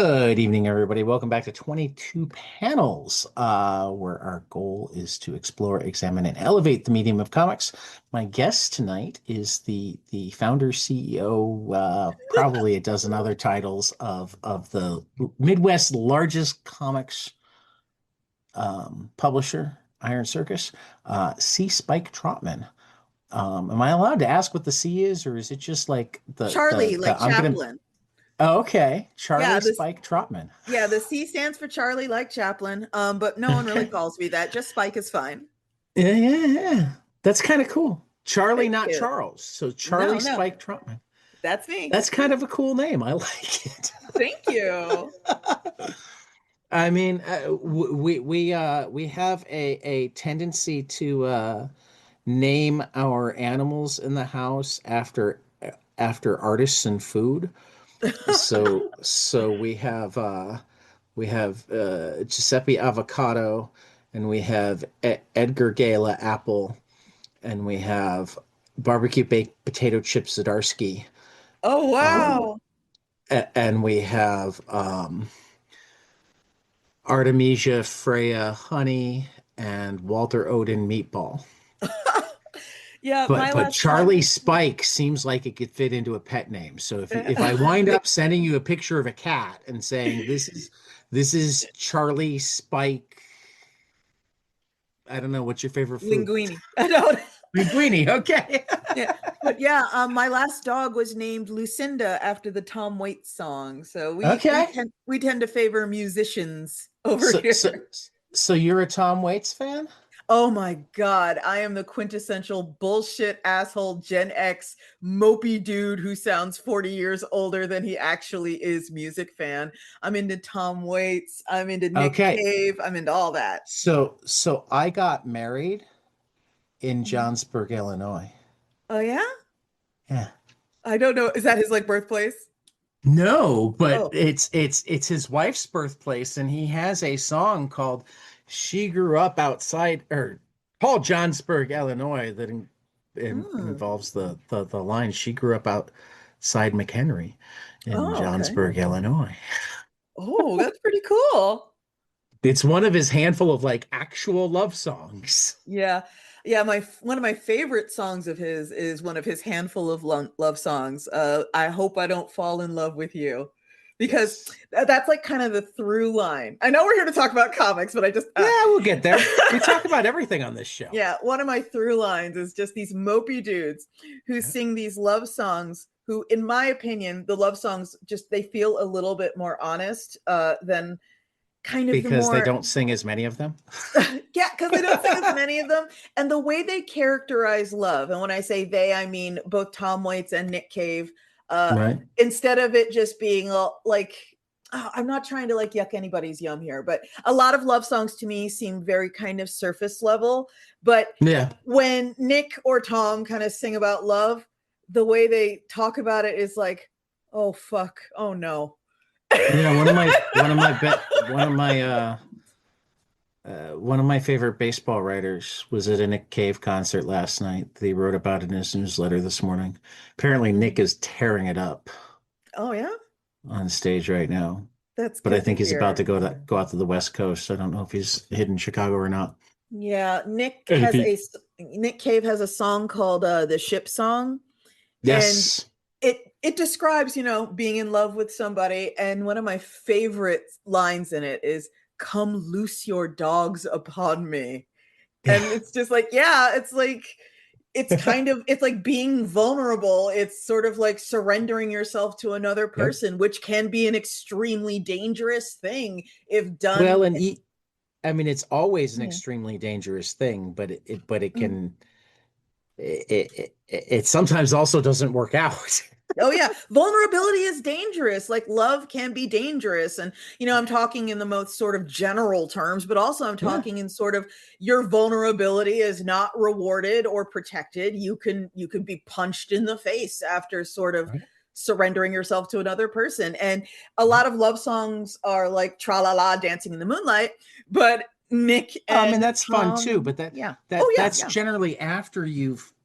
Good evening, everybody. Welcome back to 22 Panels, where our goal is to explore, examine, and elevate the medium of comics. My guest tonight is the founder, CEO, probably a dozen other titles of the Midwest's largest comics publisher, Iron Circus, C. Spike Trotman. Am I allowed to ask what the C is, or is it just like Charlie, the like I'm gonna? Chaplin. Oh, okay, Yeah, Charlie Spike Trotman. the C stands for Charlie, like Chaplin. But no one really Okay. calls me that. Just Spike is fine. Yeah, yeah, yeah. That's kind of cool. Charlie, Thank not you. Charles. So Charlie No, no, Spike Trotman. that's me. That's kind of a cool name. I like it. Thank you. I mean, we have a tendency to name our animals in the house after artists and food. So we have Giuseppe Avocado, and we have Edgar Gala Apple, and we have barbecue baked potato chip Zdarsky, Oh, um, wow. and we have Artemisia Freya Honey and Walter Odin Meatball. Yeah, But my but last Charlie dog. Spike seems like it could fit into a pet name. So if I wind up sending you a picture of a cat and saying this is Charlie Spike, I don't know what's your favorite food. Linguini. I don't. Linguini, okay. Yeah, but yeah, my last dog was named Lucinda after the Tom Waits song. So we we Okay. tend we tend to favor musicians over So so here. so you're a Tom Waits fan? Oh my God. I am the quintessential bullshit asshole Gen X mopey dude who sounds 40 years older than he actually is music fan. I'm into Tom Waits. I'm into Nick Okay. Cave. I'm into all that. So I got married in Mhm. Johnsburg, Illinois. Oh yeah? Yeah. I don't know. Is that his like birthplace? No, but Oh. it's his wife's birthplace, and he has a song called "She Grew Up Outside" or called Johnsburg, Illinois, that Mm. involves the line "She grew up outside McHenry in Oh, okay. Johnsburg, Illinois." Oh, that's pretty cool. It's one of his handful of like actual love songs. Yeah. Yeah, my one of my favorite songs of his is one of his handful of love songs. I hope I don't fall in love with you. Because Yes. that's like kind of the through line. I know we're here to talk about comics, but I just Yeah, we'll get there. We talk about everything on this show. yeah, one of my through lines is just these mopey dudes who sing these love songs who in my opinion the love songs just they feel a little bit more honest than kind of the Because they more don't sing as many of them. yeah, because they don't sing as many of them. And the way they characterize love, and when I say they, I mean both Tom Waits and Nick Cave, uh, Right. instead of it just being like, oh, I'm not trying to like yuck anybody's yum here, but a lot of love songs to me seem very kind of surface level. But Yeah. when Nick or Tom kind of sing about love, the way they talk about it is like, oh, fuck. Oh, no. Yeah, one of my favorite baseball writers was at a Nick Cave concert last night. They wrote about it in his newsletter this morning. Apparently, Nick is tearing it up Oh, yeah. on stage right now, That's but I good to think he's about to hear. go out to the West Coast. I don't know if he's hidden Chicago or not. Yeah, And if he, Nick Cave has a song called "The Ship Song," and yes, it describes being in love with somebody. And one of my favorite lines in it is "Come loose your dogs upon me," and yeah, it's just like yeah, it's like it's like being vulnerable. It's sort of like surrendering yourself to another yep. person, which can be an extremely dangerous thing if done. Well, I mean, it's always an Yeah. extremely dangerous thing, but it Mm. can it sometimes also doesn't work out. Oh yeah, vulnerability is dangerous. Like love can be dangerous, and I'm talking in the most sort of general terms, but also I'm Yeah. talking in sort of your vulnerability is not rewarded or protected. You can be punched in the face after sort of Right. surrendering yourself to another person. And a lot of love songs are like tra la la dancing in the moonlight, but Nick I mean, and that's fun too, Tom, but that yeah. Oh that yeah, that's yeah. generally after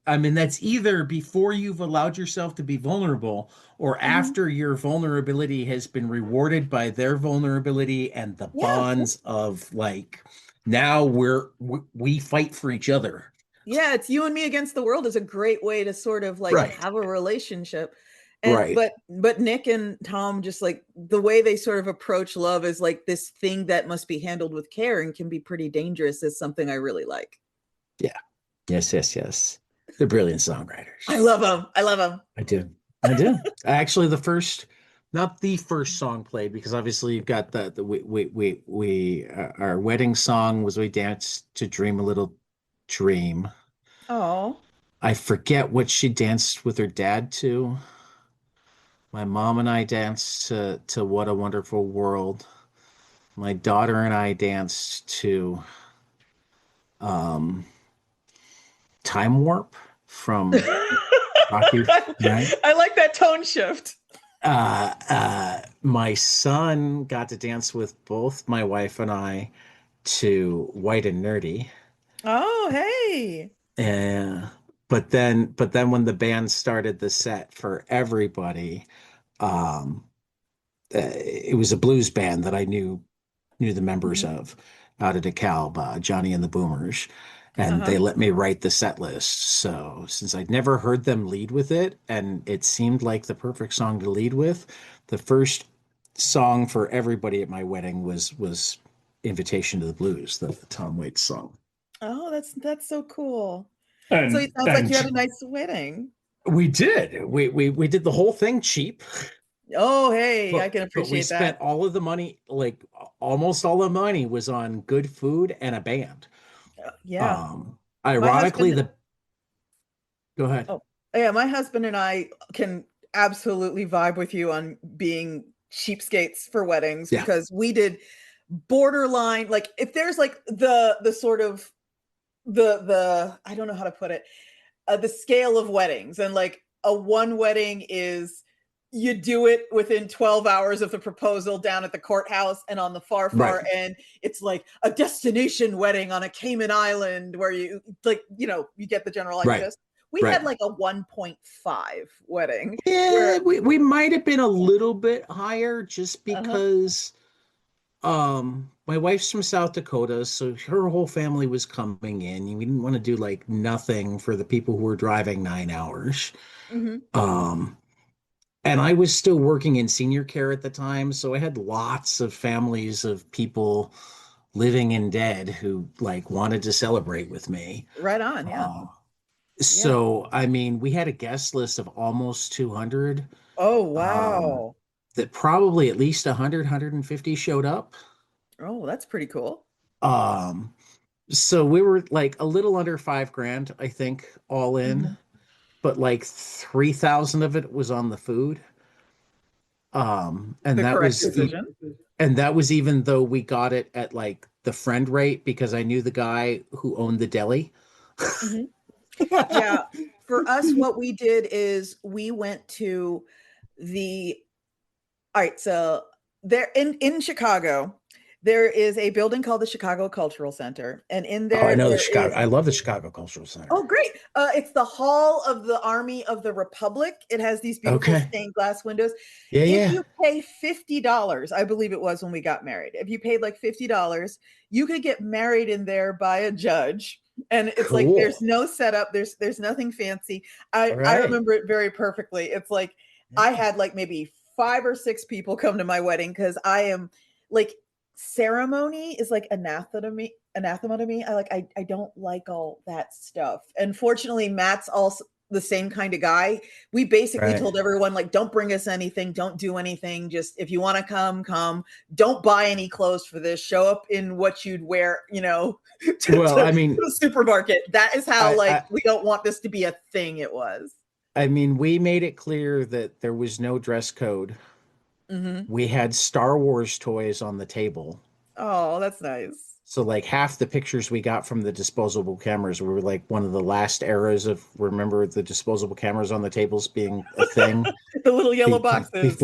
I mean, that's either before you've allowed yourself to be vulnerable or Mhm. after your vulnerability has been rewarded by their vulnerability and the Yeah. bonds of like now we fight for each other. Yeah, it's you and me against the world is a great way to sort of like Right. have a relationship. And Right. but Nick and Tom just like the way they sort of approach love is like this thing that must be handled with care and can be pretty dangerous is something I really like. Yeah. Yes, yes, yes. They're brilliant songwriters. I love them. I love them. I do. I do. Actually, not the first song played because obviously you've got the our wedding song was "We Danced to Dream a Little Dream." Oh. I forget what she danced with her dad to. My mom and I danced to "What a Wonderful World." My daughter and I danced to um, "Time Warp" from Rocky, right? I like that tone shift. My son got to dance with both my wife and I to White and Nerdy. Oh, hey. And but then when the band started the set for everybody, um, it was a blues band that I knew the members Mhm. of out of DeKalb, Johnny and the Boomers, and they Uh-huh. let me write the set list. So since I'd never heard them lead with it, and it seemed like the perfect song to lead with, the first song for everybody at my wedding was "Invitation to the Blues," the Tom Waits song. Oh, that's so cool. So it And sounds like and you had a nice wedding. we did. We did the whole thing cheap. Oh, hey, I But can but we appreciate spent that. all of the money, like almost all the money was on good food and a band. Yeah. Um, My ironically, husband the go ahead. Oh, yeah, my husband and I can absolutely vibe with you on being cheapskates for weddings Yeah, because we did borderline like if there's like the sort of the I don't know how to put it, the scale of weddings and like a one wedding is you do it within 12 hours of the proposal down at the courthouse and on the right. far end it's like a destination wedding on a Cayman island where you like you get the general like Right. gist. We Right. had like a 1.5 wedding Yeah, where we might have been a little bit higher just uh-huh. because my wife's from South Dakota, so her whole family was coming in. We didn't want to do like nothing for the people who were driving 9 hours. Hmm. Um, and I was still working in senior care at the time, so I had lots of families of people living and dead who like wanted to celebrate with me. Right on, yeah. Uh, Yeah. so I mean, we had a guest list of almost 200. Oh, Um, wow. that probably at least 100, showed up. Oh, that's pretty cool. Um, so we were like a little under 5 grand, I think, all in, Mhm. but like 3,000 of it was on the food. The correct decision. And that was even though we got it at like the friend rate because I knew the guy who owned the deli. Mhm. Yeah, for us, what we did is we went to the all right, so there in Chicago, there is a building called the Chicago Cultural Center, and in Oh, I there know the there Chicago. is I love the Chicago Cultural Center. oh great. It's the Hall of the Army of the Republic. It has these beautiful Okay. stained glass windows. Yeah, If yeah. you pay $50, I believe it was when we got married. If you paid like $50, you could get married in there by a judge. And it's like there's Cool. no setup, there's nothing fancy. All I right. remember it very perfectly. It's like I Yeah. had like maybe 5 or 6 people come to my wedding because I am like ceremony is like anathema to me. I don't like all that stuff. And fortunately, Matt's also the same kind of guy. We basically Right. told everyone like don't bring us anything, don't do anything. Just if you want to come, come. Don't buy any clothes for this. Show up in what you'd wear, Well, to the supermarket. That is how I, like I, we don't want this to be a thing it was. I mean, we made it clear that there was no dress code. Mhm. We had Star Wars toys on the table. Oh, that's nice. So like half the pictures we got from the disposable cameras were like one of the last eras of remember the disposable cameras on the tables being a thing The little yellow boxes,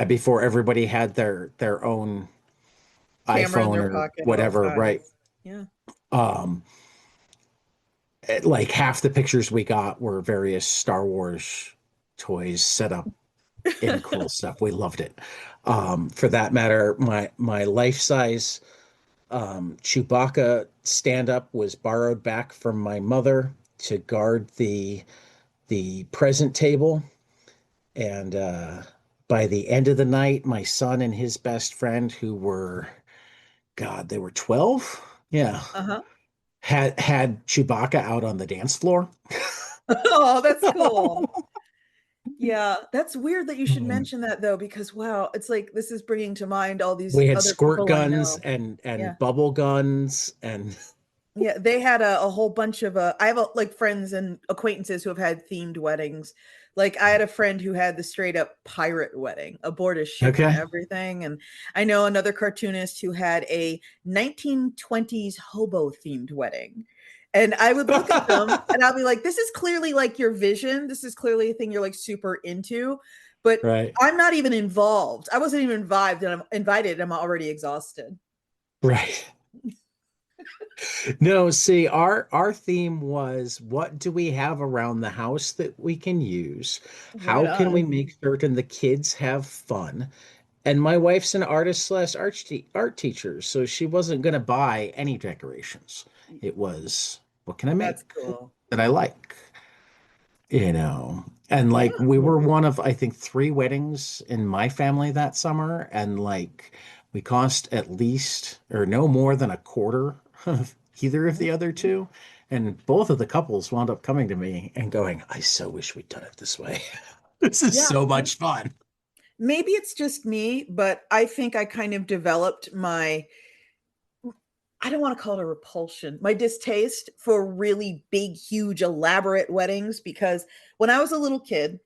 before everybody had their own camera in iPhone their or pocket. Oh, it's whatever, right? nice. Yeah. Um Like half the pictures we got were various Star Wars toys set up in cool stuff. We loved it. For that matter, my life size Chewbacca stand up was borrowed back from my mother to guard the present table. And by the end of the night, my son and his best friend, who were, God, they were 12. Yeah. Uh-huh. Had Chewbacca out on the dance floor. Oh, that's cool. Yeah, that's weird that you should Mm. mention that though, because wow, it's like this is bringing to mind all these We had other squirt people I guns know. Yeah. and bubble guns and Yeah, they had a whole bunch of I have like friends and acquaintances who have had themed weddings. Like I had a friend who had the straight up pirate wedding aboard a ship and okay. everything. And I know another cartoonist who had a 1920s hobo themed wedding. And I would look at them and I'll be like, this is clearly like your vision. This is clearly a thing you're like super into. But Right. I'm not even involved. I wasn't even invited and I'm invited. I'm already exhausted. Right. No, see, our theme was what do we have around the house that we can use? Right How can we on. make certain the kids have fun? And my wife's an artist slash art teacher, so she wasn't going to buy any decorations. It was, what can I That's make cool. that I like? You know, and Yeah. like we were one of, I think, three weddings in my family that summer, and like we cost at least or no more than a quarter of either of the other two. And both of the couples wound up coming to me and going, I so wish we'd done it this way. This is Yeah. so much fun. Maybe it's just me, but I think I kind of developed my I don't want to call it a repulsion, my distaste for really big, huge, elaborate weddings because when I was a little kid,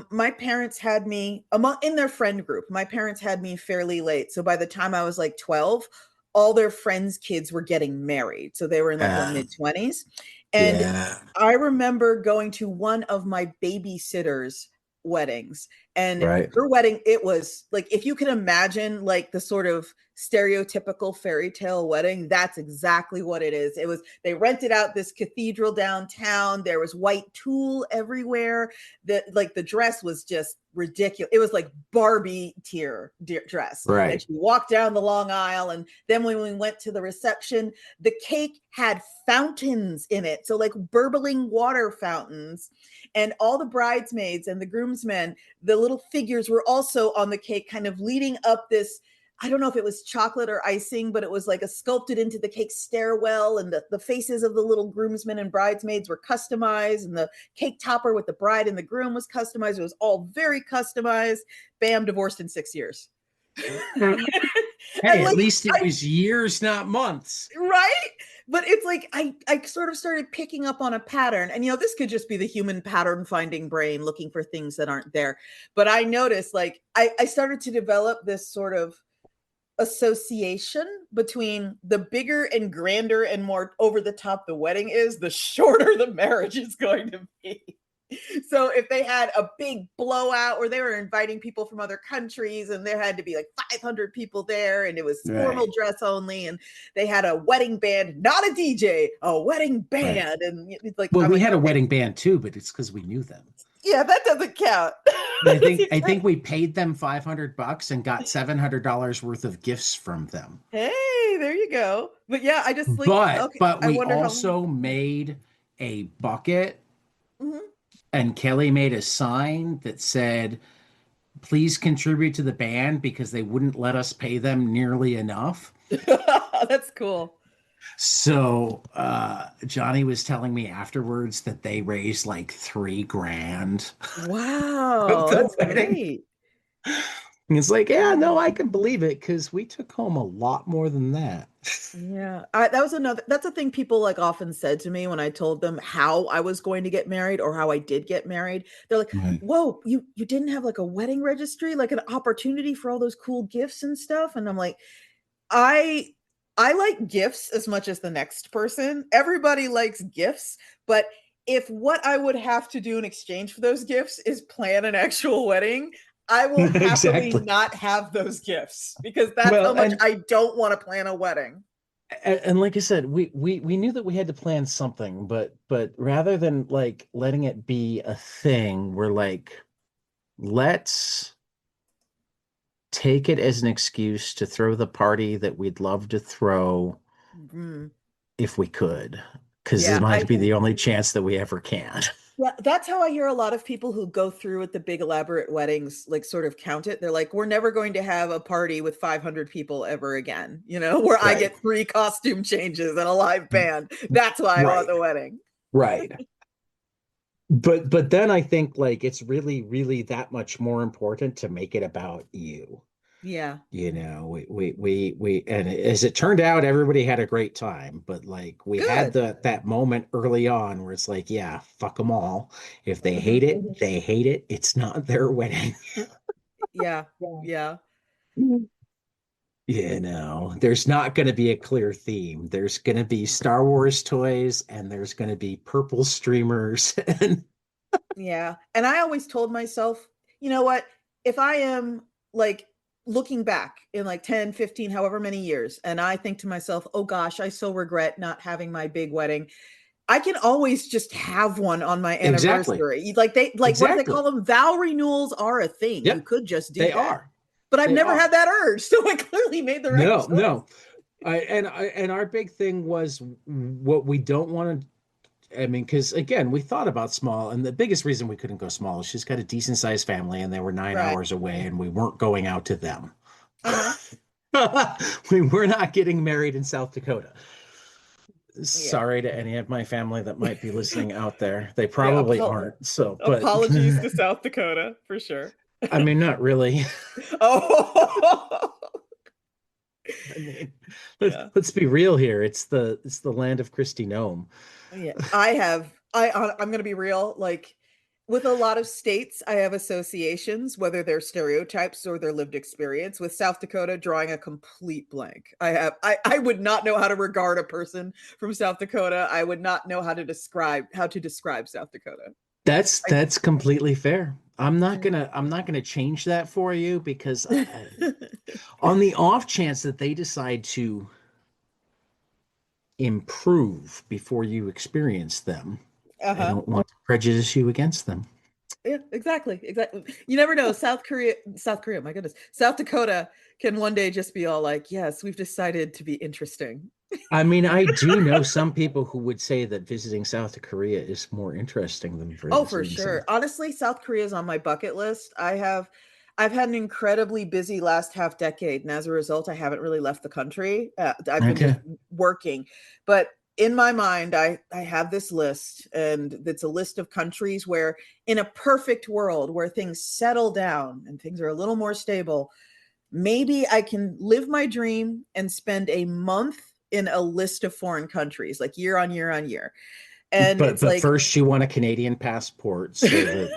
my parents had me among in their friend group. My parents had me fairly late. So by the time I was like 12, all their friends' kids were getting married. So they were in like their Uh, mid 20s. And yeah, I remember going to one of my babysitter's weddings and right, her wedding it was like if you can imagine like the sort of stereotypical fairy tale wedding that's exactly what it is. It was they rented out this cathedral downtown, there was white tulle everywhere, that like the dress was just ridiculous. It was like Barbie tier dress, and right, she walked down the long aisle, and then when we went to the reception the cake had fountains in it, so like burbling water fountains, and all the bridesmaids and the groomsmen, the little figures were also on the cake, kind of leading up this. I don't know if it was chocolate or icing, but it was like a sculpted into the cake stairwell, and the faces of the little groomsmen and bridesmaids were customized, and the cake topper with the bride and the groom was customized. It was all very customized. Bam, divorced in 6 years. And hey, at like least it I was years, not months. right, but it's like I sort of started picking up on a pattern, and this could just be the human pattern finding brain looking for things that aren't there, but I noticed like I started to develop this sort of association between the bigger and grander and more over the top the wedding is, the shorter the marriage is going to be. So if they had a big blowout where they were inviting people from other countries and there had to be like 500 people there and it was formal Right, dress only and they had a wedding band, not a DJ, a wedding right. band, and it's like Well, I'm we like had a okay, wedding band too, but it's because we knew them. yeah, that doesn't count. And I think we paid them $500 and got $700 worth of gifts from them. Hey, there you go. But yeah, I just like But okay, but I we wonder how. also made a bucket Mhm. and Kelly made a sign that said, please contribute to the band because they wouldn't let us pay them nearly enough. That's cool. So Johnny was telling me afterwards that they raised like 3 grand of Wow, the that's wedding. great. And it's like, yeah, no, I can believe it because we took home a lot more than that. Yeah, that was another. That's a thing people like often said to me when I told them how I was going to get married or how I did get married. They're like, Right. "Whoa, you didn't have like a wedding registry, like an opportunity for all those cool gifts and stuff?" And I'm like, I I like gifts as much as the next person. Everybody likes gifts, but if what I would have to do in exchange for those gifts is plan an actual wedding, I will happily Exactly. not have those gifts because that's how Well, much I don't want to plan a wedding. And like I said, we knew that we had to plan something, but rather than like letting it be a thing, we're like, let's take it as an excuse to throw the party that we'd love to throw Mm, if we could, because this yeah, might be the only chance that we ever can. yeah, that's how I hear a lot of people who go through with the big elaborate weddings, like sort of count it. They're like, we're never going to have a party with 500 people ever again, where I Right. get three costume changes and a live band. That's why I want Right. the wedding. Right. But then I think like it's really, really that much more important to make it about you. Yeah, And as it turned out, everybody had a great time, but like we had good. that moment early on where it's like, yeah, fuck them all. If they Hmm. hate it, they hate it. It's not their wedding. Yeah, yeah, There's not going to be a clear theme. There's going to be Star Wars toys and there's going to be purple streamers. And yeah. And I always told myself, you know what? If I am like looking back in like 10, 15, however many years, and I think to myself, oh gosh, I so regret not having my big wedding. I can always just have one on my exactly, anniversary. Like what do they exactly. call them? Vow renewals are a thing. You Yep, could just do they that. are. But I've They never are. had that urge. So I clearly made the right No, choice. no. And our big thing was what we don't want to. I mean, because again, we thought about small, and the biggest reason we couldn't go small is she's got a decent sized family, and they were nine Right. hours away, and we weren't going out to them. Uh-huh. We were not getting married in South Dakota. Yeah. Sorry to any of my family that might be listening out there. They Yeah. probably aren't. So, but Apologies to South Dakota for sure. I mean, not really. Oh, I mean, yeah. let's be real here. It's the land of Christy Nome. Yeah, I'm going to be real, like with a lot of states, I have associations, whether they're stereotypes or their lived experience. With South Dakota, drawing a complete blank. I would not know how to regard a person from South Dakota. I would not know how to describe South Dakota. I, That's completely fair. I'm not gonna change that for you because on the off chance that they decide to improve before you experience them, I uh-huh. don't want to prejudice you against them. Yeah, exactly. Exactly. You never know. South Korea, my goodness. South Dakota can one day just be all like, yes, we've decided to be interesting. I mean, I do know some people who would say that visiting South Korea is more interesting than Oh, for visiting sure. South. Honestly, South Korea is on my bucket list. I've had an incredibly busy last half decade, and as a result, I haven't really left the country. I've been just Okay. working, but in my mind, I have this list, and it's a list of countries where, in a perfect world where things settle down and things are a little more stable, maybe I can live my dream and spend a month in a list of foreign countries, like year on year on year. And it's But like, first you want a Canadian passport so that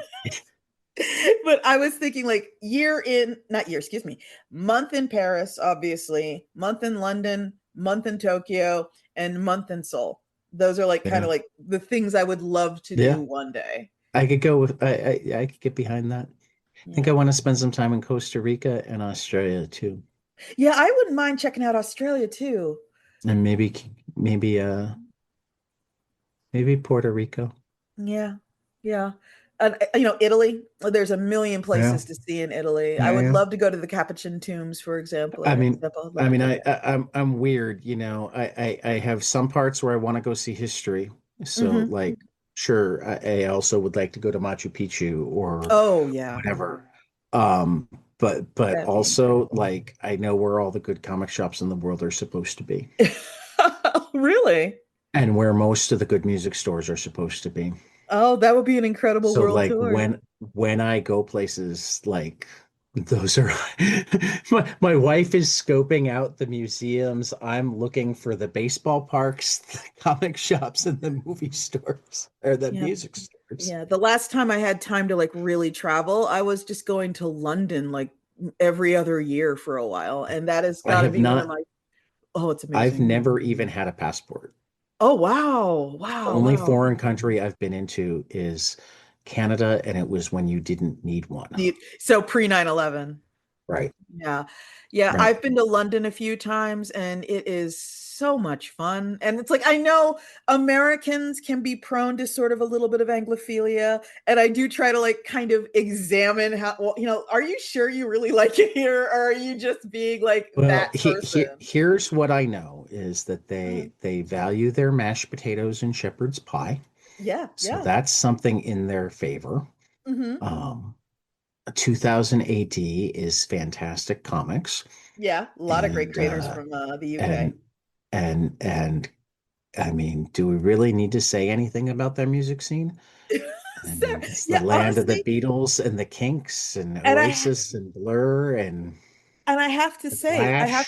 but I was thinking like year in, not year, excuse me, month in Paris, obviously, month in London, month in Tokyo, and month in Seoul. Those are like kind yeah. of like the things I would love to Yeah. do one day. I could go with I could get behind that. I think I Yeah. want to spend some time in Costa Rica and Australia too. Yeah, I wouldn't mind checking out Australia too. And maybe maybe Puerto Rico. Yeah. Yeah. And Italy, there's a million Yeah. places to see in Italy. I Yeah, would yeah. love to go to the Capuchin tombs, for example. I mean I'd love to go there. I'm weird, I have some parts where I want to go see history. So Hmm. like sure, I also would like to go to Machu Picchu or Oh, yeah. whatever. Um, but That'd be also like I know where all the good comic shops in the world are supposed to be Really? and where most of the good music stores are supposed to be. Oh, that would be an incredible So world like tour. when I go places like those are my wife is scoping out the museums. I'm looking for the baseball parks, the comic shops, and the movie stores or the Yeah. music stores. Yeah. The last time I had time to like really travel, I was just going to London like every other year for a while. And that has I got to have be one of not my, oh, it's I've amazing. never even had a passport. Oh, wow. Wow. Only Wow. foreign country I've been into is Canada, and it was when you didn't need one. So pre 9/11. Right, Yeah. Yeah. right. I've been to London a few times and it is so much fun. And it's like, I know Americans can be prone to sort of a little bit of Anglophilia. And I do try to like kind of examine how, well, are you sure you really like it here? Or are you just being like Well, that person? here's what I know is that Mhm. they value their mashed potatoes and shepherd's pie. Yeah, So yeah. that's something in their favor. Hmm. Um, 2000 AD is fantastic comics, Yeah, a lot of great and creators from the UK. and and I mean, do we really need to say anything about their music scene? I mean, it's the Yeah, land of the honestly, Beatles and the Kinks and and I Oasis and Blur and And the I have Clash.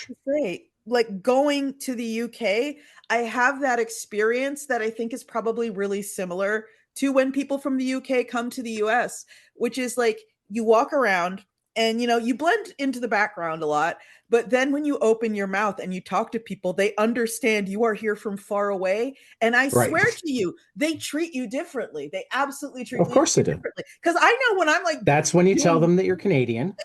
to say, like going to the UK, I have that experience that I think is probably really similar to when people from the UK come to the US, which is like you walk around and you blend into the background a lot, but then when you open your mouth and you talk to people, they understand you are here from far away. And I Right. swear to you, they treat you differently. They absolutely treat Of you course they do. differently. Because I know when I'm like That's when you tell doing them that you're Canadian.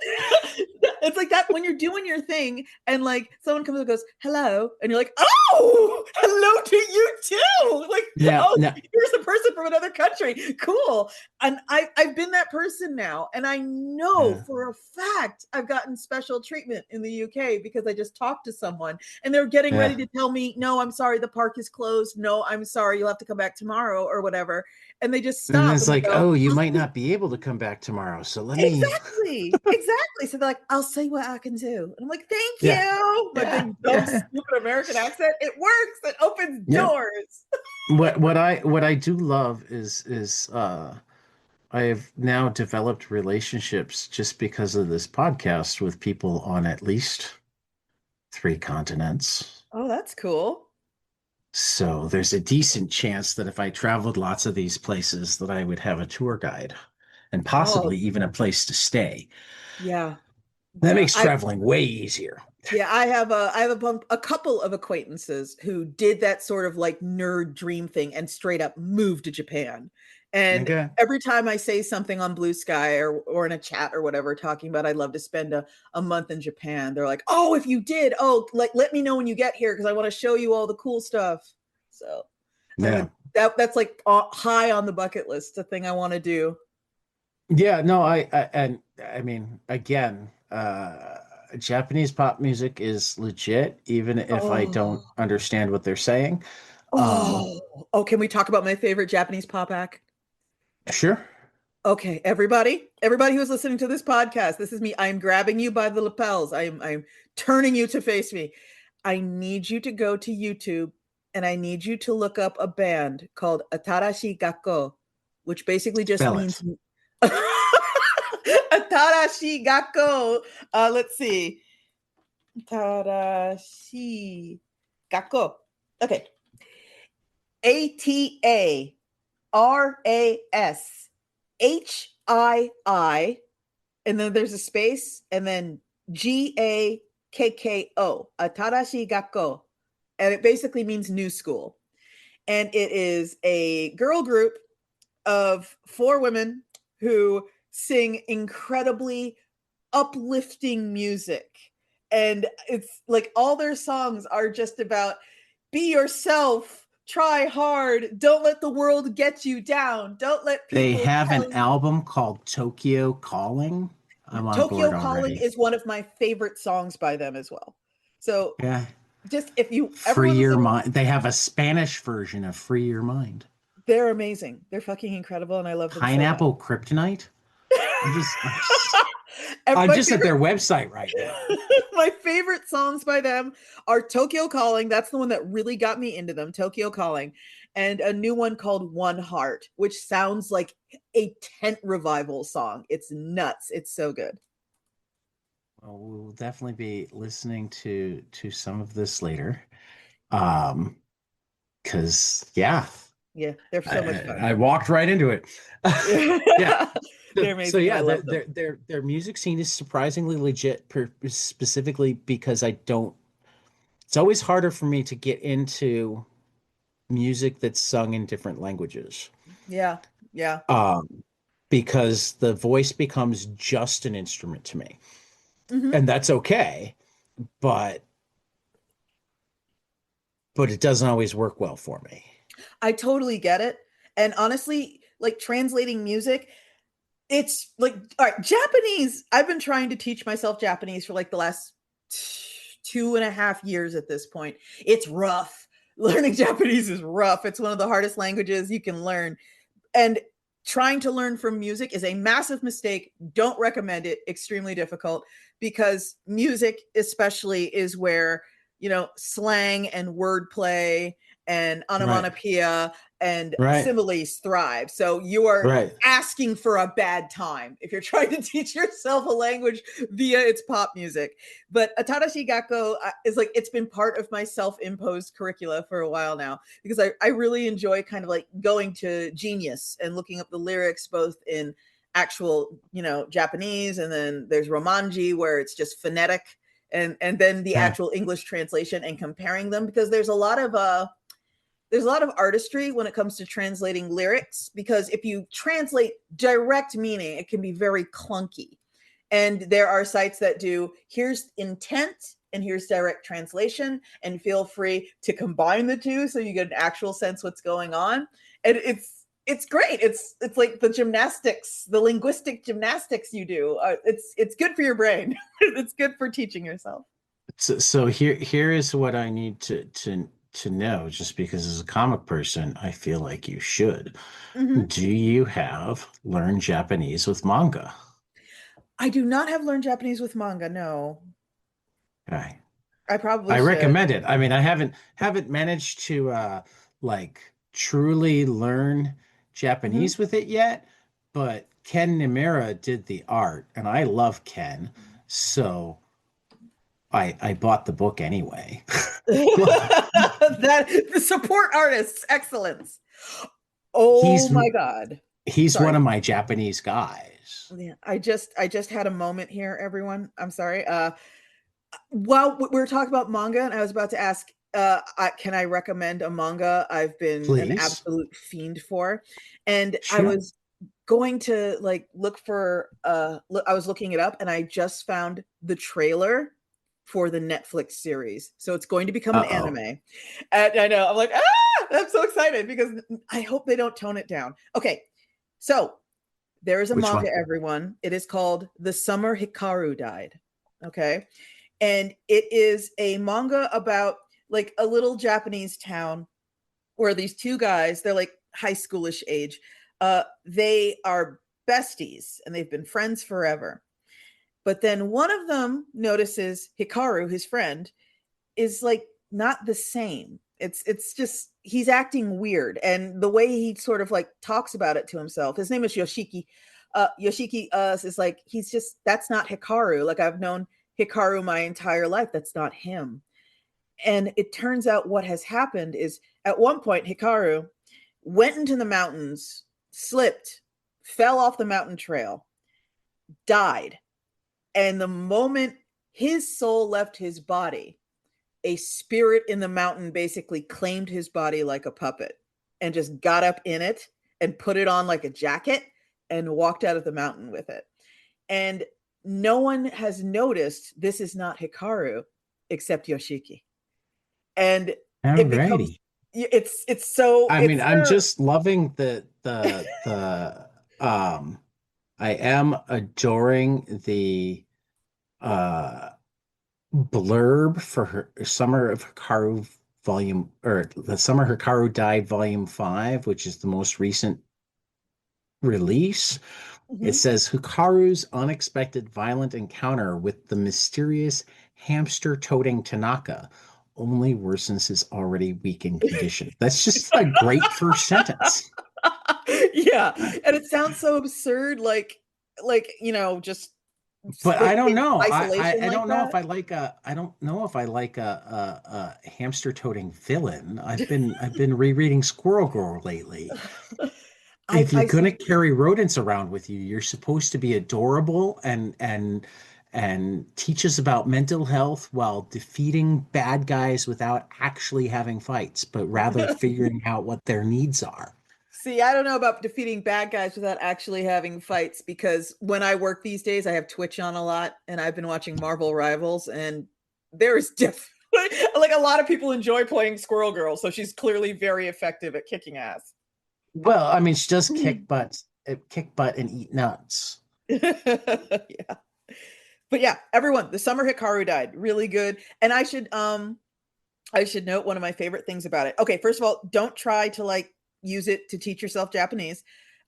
it's like that when you're doing your thing and like someone comes and goes, hello. And you're like, oh, hello to you too. Like, Now, oh, now, here's a person from another country. Cool. And I've been that person now. And I know yeah, for a fact I've gotten special treatment in the UK because I just talked to someone and they're getting ready yeah. to tell me, no, I'm sorry, the park is closed. No, I'm sorry, you'll have to come back tomorrow or whatever. And they just And stop it's and they like, go, oh, you I'll might see. not be able to come back tomorrow. So let me, Exactly, exactly. So they're like, "I'll see what I can do." And I'm like, "Thank yeah, you." My yeah, big dumb yeah, stupid American accent. It works. It opens yeah. doors. What I do love is I have now developed relationships just because of this podcast with people on at least three continents. Oh, that's cool. So there's a decent chance that if I traveled lots of these places, that I would have a tour guide and Oh, possibly even a place to stay. yeah. That Yeah. makes traveling way easier. I have a couple of acquaintances who did that sort of like nerd dream thing and straight up moved to Japan. And Okay. every time I say something on Blue Sky or in a chat or whatever, talking about I'd love to spend a month in Japan, they're like, oh, if you did, oh, like let me know when you get here because I want to show you all the cool stuff. So I'm Yeah. that's like high on the bucket list, a thing I want to do. Yeah, no, and I mean, again, Japanese pop music is legit, even if I don't Oh, understand what they're saying. Um, oh, can we talk about my favorite Japanese pop act? sure. Okay, everybody who's listening to this podcast, this is me. I'm grabbing you by the lapels. I'm turning you to face me. I need you to go to YouTube and I need you to look up a band called Atarashi Gakko, which basically just Spell means it. Atarashi Gakko. Let's see. Atarashi Gakko. Okay. Atarashii, and then there's a space, and then Gakko, Atarashi Gakko. And it basically means new school. And it is a girl group of four women who sing incredibly uplifting music. And it's like all their songs are just about be yourself, try hard, don't let the world get you down, don't let They people have an tell you. album called Tokyo Calling. I'm on Tokyo board Calling already. is one of my favorite songs by them as well. So Yeah. just if you ever Free want to Your sing, Mind. They have a Spanish version of Free Your Mind. they're amazing. They're fucking incredible, and I love them so much. Pineapple Kryptonite. And I'm my just at favorite their website right now. my favorite songs by them are Tokyo Calling. That's the one that really got me into them, Tokyo Calling. And a new one called One Heart, which sounds like a tent revival song. It's nuts. It's so good. Well, we'll definitely be listening to some of this later. Um, because yeah, Yeah, they're so much fun. I walked right into it. Yeah. They're So amazing and I yeah, love them. their music scene is surprisingly legit, specifically because I don't. It's always harder for me to get into music that's sung in different languages. Yeah. Yeah. Um, because the voice becomes just an instrument to me, Hmm. and that's okay. But but it doesn't always work well for me. I totally get it. And honestly, like translating music, it's like, all right, Japanese. I've been trying to teach myself Japanese for like the last 2.5 years at this point. It's rough. Learning Japanese is rough. It's one of the hardest languages you can learn. And trying to learn from music is a massive mistake. Don't recommend it. Extremely difficult because music, especially, is where, slang and wordplay and Right. onomatopoeia and Right. similes thrive. So you are Right. asking for a bad time if you're trying to teach yourself a language via its pop music. But Atarashi Gakko is like, it's been part of my self-imposed curricula for a while now because I really enjoy kind of like going to Genius and looking up the lyrics both in actual, Japanese, and then there's Romanji where it's just phonetic, and then the Yeah. actual English translation and comparing them, because there's a lot of artistry when it comes to translating lyrics, because if you translate direct meaning, it can be very clunky. And there are sites that do, here's intent and here's direct translation, and feel free to combine the two so you get an actual sense what's going on. And it's great. It's like the gymnastics, the linguistic gymnastics you do. It's good for your brain. It's good for teaching yourself. So here is what I need to know, just because as a comic person, I feel like you should. Mhm. Do you have learn Japanese with manga? I do not have learned Japanese with manga. No, Okay. I probably I should. recommend it. I mean, I haven't managed to like truly learn Mhm. Japanese with it yet, but Ken Nimura did the art, and I love Ken, so I bought the book anyway. That the support artists, excellence. Oh He's my god. he's one Sorry. of my Japanese guys. Yeah, I just had a moment here, everyone. I'm sorry. While we were talking about manga, and I was about to ask, can I recommend a manga I've been an Please. absolute fiend for? And I Sure. was going to like look for I was looking it up, and I just found the trailer for the Netflix series. So it's going to become an Uh-oh. anime. And I know, I'm like, I'm so excited because I hope they don't tone it down. Okay. So there is a Which manga, one? everyone. It is called The Summer Hikaru Died. Okay. And it is a manga about like a little Japanese town where these two guys, they're like high schoolish age, they are besties and they've been friends forever. But then one of them notices Hikaru, his friend, is like not the same. It's just he's acting weird, and the way he sort of like talks about it to himself. His name is Yoshiki. Yoshiki is like, he's just, that's not Hikaru. Like, I've known Hikaru my entire life. That's not him. And it turns out what has happened is at one point Hikaru went into the mountains, slipped, fell off the mountain trail, died. And the moment his soul left his body, a spirit in the mountain basically claimed his body like a puppet and just got up in it and put it on like a jacket and walked out of the mountain with it. And no one has noticed this is not Hikaru except Yoshiki. And it becomes, Alrighty. it's so I mean, it's I'm just loving the I am adoring the uh blurb for her Summer of Hikaru volume, or the Summer Hikaru Died volume 5, which is the most recent release. It Mhm. says Hikaru's unexpected violent encounter with the mysterious hamster toting Tanaka only worsens his already weakened condition. That's just a great first sentence. Yeah, and it sounds so absurd, like just But I don't in know. isolation I like don't know if that. I like a I don't know if I like a hamster toting villain. I've been rereading Squirrel Girl lately. I If you're I gonna carry rodents around with you, you're supposed to be adorable and teach us about mental health while defeating bad guys without actually having fights, but rather figuring out what their needs are. See, I don't know about defeating bad guys without actually having fights, because when I work these days, I have Twitch on a lot and I've been watching Marvel Rivals, and there's definitely Like a lot of people enjoy playing Squirrel Girl, so she's clearly very effective at kicking ass. Well, I mean, she does kick butt and eat nuts. Yeah. But yeah, everyone, the summer Hikaru died. Really good. And I should note one of my favorite things about it. Okay, first of all, don't try to like use it to teach yourself Japanese.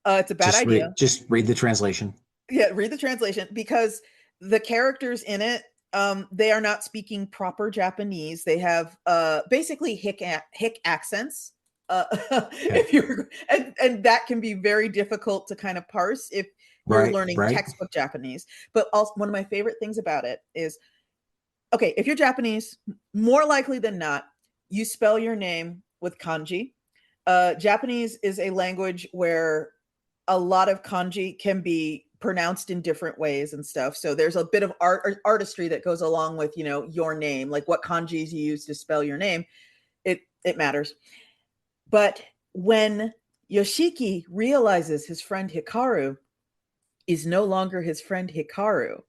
It's a bad idea. Just read the translation. Yeah, read the translation because the characters in it, they are not speaking proper Japanese. They have basically hick accents. Okay. If you're and that can be very difficult to kind of parse if you're Right, learning right. textbook Japanese. But also one of my favorite things about it is okay, if you're Japanese, more likely than not, you spell your name with kanji. Japanese is a language where a lot of kanji can be pronounced in different ways and stuff. So there's a bit of artistry that goes along with, your name, like what kanjis you use to spell your name. It matters. But when Yoshiki realizes his friend Hikaru is no longer his friend Hikaru,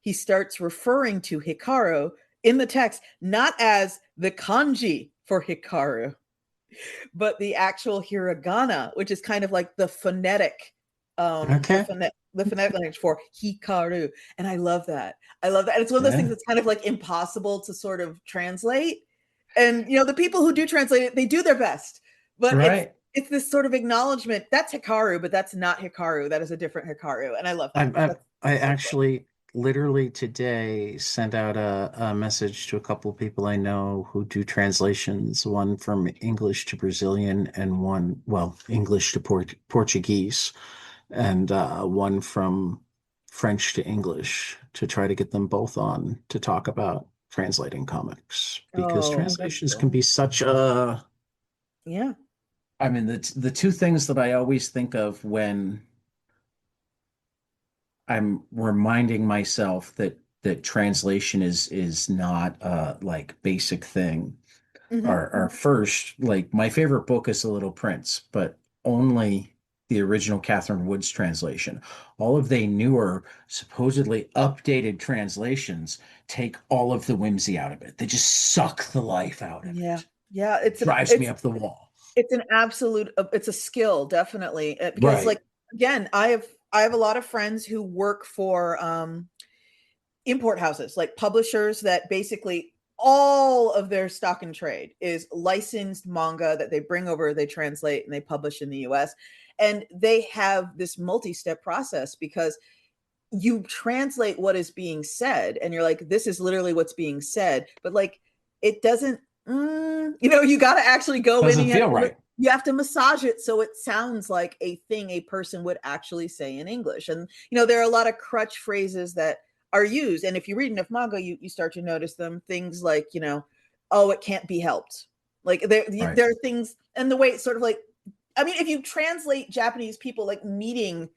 he starts referring to Hikaru in the text not as the kanji for Hikaru, but the actual hiragana, which is kind of like the phonetic, Okay. the phonetic language for Hikaru. And I love that. I love that. And it's one of those things Yeah. that's kind of like impossible to sort of translate. And the people who do translate it, they do their best. But Right. it's this sort of acknowledgement that's Hikaru, but that's not Hikaru. That is a different Hikaru. And I love that. I That's so cool. actually literally today sent out a message to a couple of people I know who do translations, one from English to Brazilian and one, well, English to Portuguese, and one from French to English to try to get them both on to talk about translating comics because Oh, that's translations can cool. be such a, Yeah. I mean, the two things that I always think of when I'm reminding myself that translation is not a like basic thing. Hmm. Are first, like my favorite book is The Little Prince, but only the original Catherine Woods translation. All of the newer, supposedly updated translations take all of the whimsy out of it. They just suck the life out of Yeah. it. Yeah. It drives me up the wall. It's an absolute it's a skill, definitely, because like Right. again, I have a lot of friends who work for import houses, like publishers that basically all of their stock and trade is licensed manga that they bring over, they translate and they publish in the US. And they have this multi-step process because you translate what is being said and you're like, this is literally what's being said, but like it doesn't you got to actually go in Doesn't and feel right. you have to massage it so it sounds like a thing a person would actually say in English. And there are a lot of crutch phrases that are used, and if you read enough manga, you start to notice them. Things like, oh, it can't be helped. Like Right. there are things, and the way it's sort of like, I mean, if you translate Japanese people like meeting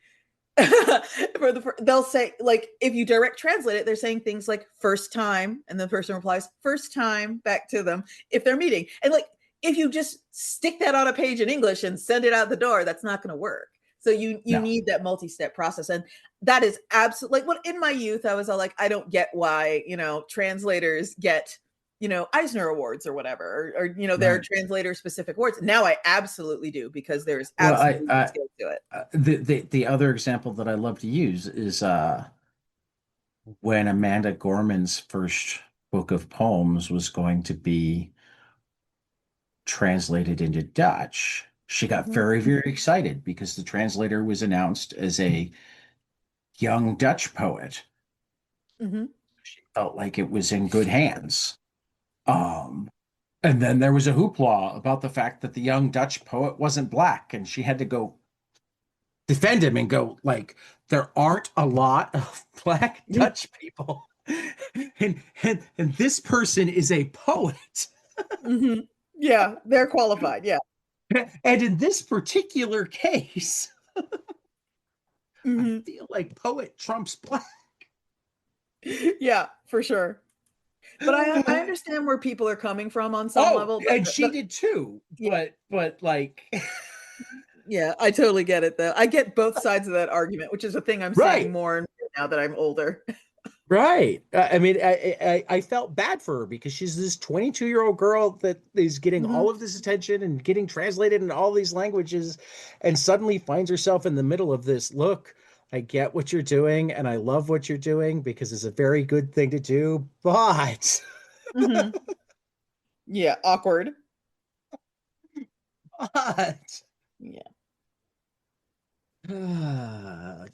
they'll say, like, if you direct translate it, they're saying things like first time, and the person replies first time back to them if they're meeting. And like, if you just stick that on a page in English and send it out the door, that's not going to work. So you No. need that multi-step process. And that is absolutely like, what in my youth I was all like, I don't get why translators get Eisner Awards or whatever, or there are Right. translator specific awards. Now I absolutely do, because there's Well, absolutely skill to it. the other example that I love to use is when Amanda Gorman's first book of poems was going to be translated into Dutch. She got Mhm. very, very excited because the translator was announced as a young Dutch poet. Mhm. She felt like it was in good hands. Um, and then there was a hoopla about the fact that the young Dutch poet wasn't black, and she had to go defend him and go like, there aren't a lot of black Dutch people, and this person is a poet. Mhm. Yeah, they're qualified, yeah. And in this particular case, I Mhm. feel like poet trumps black. Yeah, for sure. But I understand where people are coming from on some Oh, level, and but she did too, yeah, but like yeah, I totally get it, though. I get both sides of that argument, which is a thing I'm seeing right, more and more now that I'm older. Right. I mean, I felt bad for her because she's this 22-year-old girl that is getting all Mhm. of this attention and getting translated in all these languages, and suddenly finds herself in the middle of this. Look, I get what you're doing, and I love what you're doing because it's a very good thing to do, but Mhm. Yeah, awkward. but Yeah.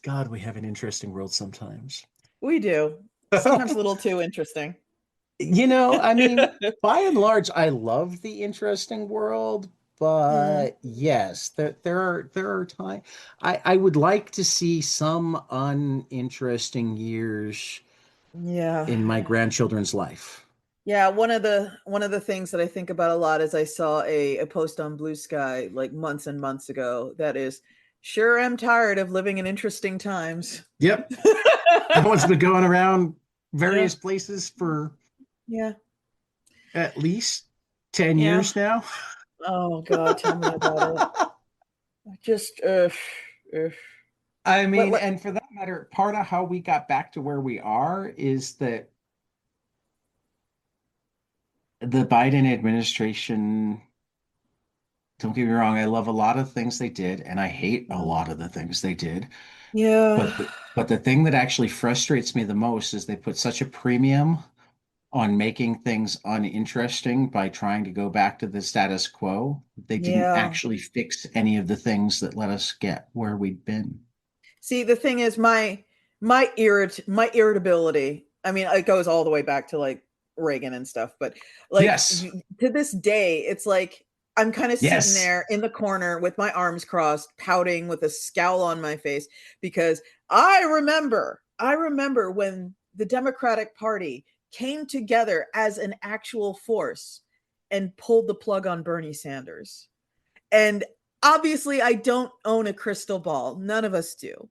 God, we have an interesting world sometimes. We do. Sometimes a little too interesting. I mean, by and large, I love the interesting world, Mm, but yes, there are times I would like to see some uninteresting years yeah. in my grandchildren's life. Yeah, one of the things that I think about a lot is I saw a post on Blue Sky like months and months ago that is sure am tired of living in interesting times. Yep, that one's been going around Yeah. various places for Yeah. at least 10 Yeah. years now. Oh God, tell me about it. Just ugh. I mean, What and for that matter, part of how we got back to where we are is that the Biden administration, don't get me wrong, I love a lot of things they did, and I hate a Mhm. lot of the things they did. Yeah. But the thing that actually frustrates me the most is they put such a premium on making things uninteresting by trying to go back to the status quo. They didn't Yeah. actually fix any of the things that let us get where we'd been. See, the thing is, my irritability. I mean, it goes all the way back to like Reagan and stuff, but like Yes. to this day, it's like I'm kind of sitting Yes. there in the corner with my arms crossed, pouting with a scowl on my face because I remember when the Democratic Party came together as an actual force and pulled the plug on Bernie Sanders. And obviously, I don't own a crystal ball. None of us do.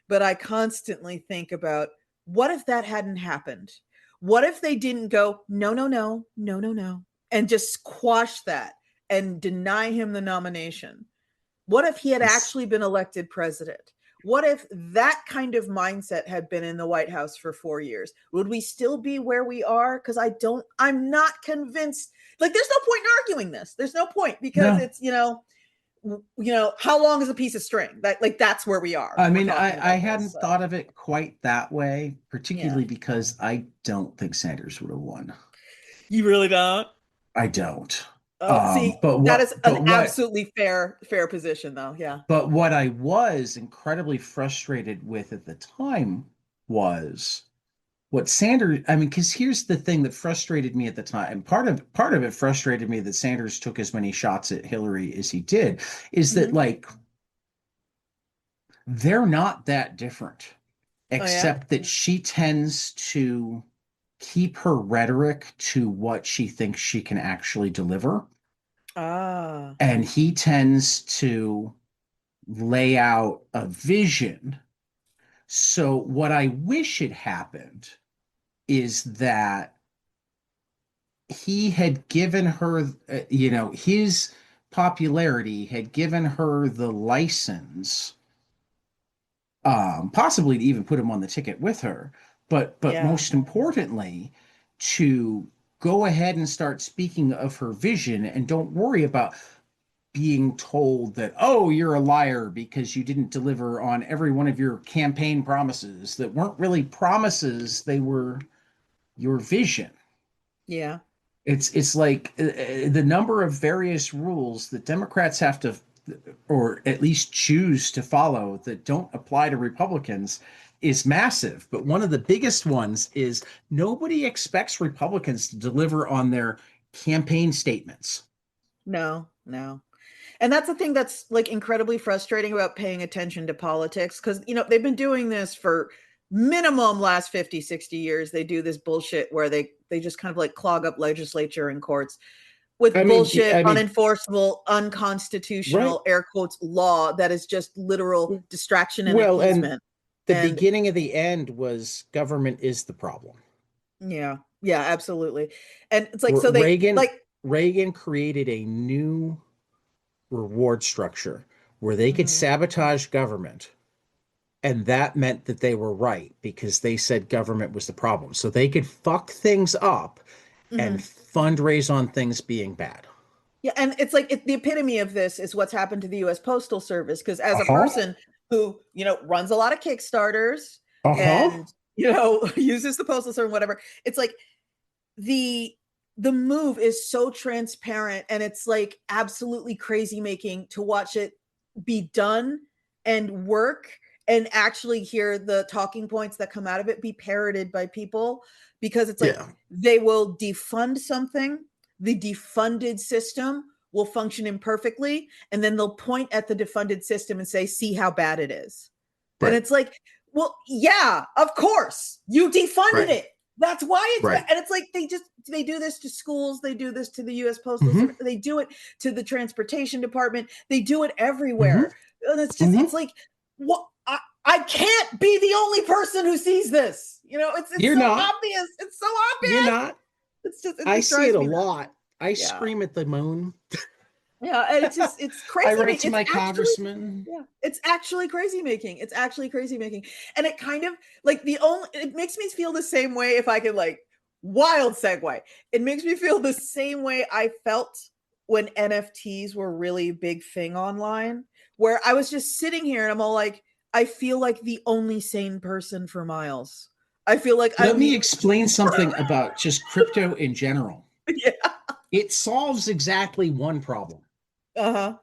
But I constantly think about what if that hadn't happened? What if they didn't go, no, no, no, no, no, no, and just squash that and deny him the nomination? What if he had It's actually been elected president? What if that kind of mindset had been in the White House for 4 years? Would we still be where we are? Because I'm not convinced. Like, there's no point in arguing this. There's no point because no. it's how long is a piece of string? That's where we are I when we're mean, talking I about this. hadn't So thought of it quite that way, yeah, particularly because I don't think Sanders would have won. you really don't. I don't. Oh, see, But that is what an but what absolutely fair position, though. Yeah. but what I was incredibly frustrated with at the time was what Sanders, I mean, because here's the thing that frustrated me at the time. Part of it frustrated me that Sanders took as many shots at Hillary as he did, is that Hmm. like they're not that different, Oh yeah. except that she tends to keep her rhetoric to what she thinks she can actually deliver. Ah. And he tends to lay out a vision. So, what I wish had happened is that he had given her, his popularity had given her the license, possibly to even put him on the ticket with her, but Yeah. most importantly, to go ahead and start speaking of her vision and don't worry about being told that, oh, you're a liar because you didn't deliver on every one of your campaign promises that weren't really promises, they were your vision. Yeah. It's like the number of various rules that Democrats have to, or at least choose to follow, that don't apply to Republicans is massive. But one of the biggest ones is nobody expects Republicans to deliver on their campaign statements. No. No. And that's the thing that's like incredibly frustrating about paying attention to politics because they've been doing this for minimum last 50, 60 years. They do this bullshit where they just kind of like clog up legislature and courts I with mean, bullshit, I mean, unenforceable, right. unconstitutional air quotes law that is just literal distraction and Well, and appeasement. the And beginning of the end was government is the problem. yeah, yeah, absolutely. And it's like so they Reagan like Reagan created a new reward structure where they could mhm, sabotage government And that meant that they were right because they said government was the problem. So they could fuck things up and Mhm. fundraise on things being bad. Yeah, and it's like the epitome of this is what's happened to the U.S. Postal Service. Because as a Uh-huh. person who runs a lot of Kickstarters Uh-huh. and uses the postal service, whatever, it's like the the move is so transparent, and it's like absolutely crazy making to watch it be done and work, and actually hear the talking points that come out of it be parroted by people, because it's like Yeah. they will defund something, the defunded system will function imperfectly, and then they'll point at the defunded system and say, see how bad it is. And Right. it's like, well, yeah, of course you defunded Right. it, that's why it's bad. Right. And it's like they do this to schools, they do this to the US Postal Mm-hmm. Service, they do it to the transportation department, they do it Mm-hmm. everywhere. And Mm-hmm. it's like, what, I can't be the only person who sees this. It's You're so not. obvious. It's so You're obvious. not. It I just see drives it a me nuts. lot. I Yeah. scream at the moon. Yeah, and it's I crazy. write to It's my actually, congressman. yeah, it's actually crazy making. It's actually crazy making. And it kind of like it makes me feel the same way, if I could, like, wild segue. It makes me feel the same way I felt when NFTs were really big thing online, where I was just sitting here and I'm all like, I feel like the only sane person for miles. I feel like Let I'm me the explain something about just crypto in general. yeah. It solves exactly one problem. Uh-huh.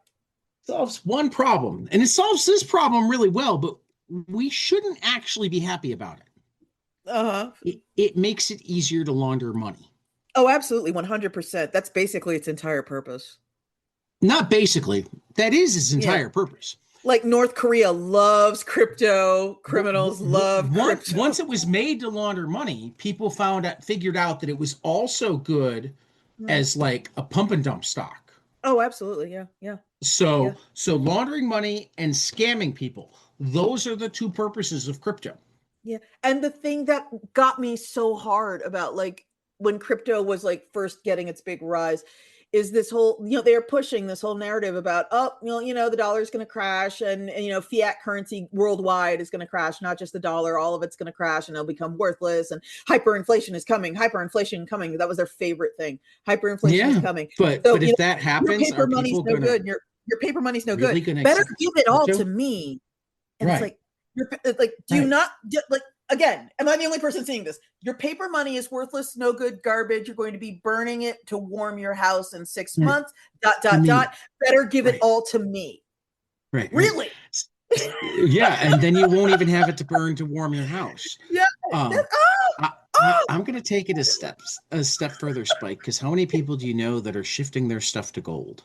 Solves one problem, and it solves this problem really well, but we shouldn't actually be happy about it. Uh-huh. It makes it easier to launder money. Oh, absolutely, 100%. That's basically its entire purpose. Not basically, that is its Yeah. entire purpose. Like North Korea loves crypto, criminals love crypto. Once it was made to launder money, people figured out that it was also good Mhm. as like a pump and dump stock. Oh, absolutely. Yeah. Yeah. Yeah. So laundering money and scamming people, those are the two purposes of crypto. Yeah. And the thing that got me so hard about, like, when crypto was like first getting its big rise, is this whole, they're pushing this whole narrative about, oh, the dollar is going to crash, and fiat currency worldwide is going to crash, not just the dollar, all of it's going to crash and it'll become worthless, and hyperinflation is coming, hyperinflation coming. That was their favorite thing. Hyperinflation is Yeah, coming. but So, if that your happens, are paper money's people no gonna good. Your paper money's no good. really gonna Better accept give it all to crypto? me. And it's Right, like, like, do you right. not like, again, am I the only person seeing this? Your paper money is worthless, no good, garbage. You're going to be burning it to warm your house in 6 months. Dot I dot mean, dot. Better give it right, all to me. right. Really? Yeah, and then you won't even have it to burn to warm your house. Yeah. Um, Oh, oh. I'm going to take it a step further, Spike, because how many people do you know that are shifting their stuff to gold?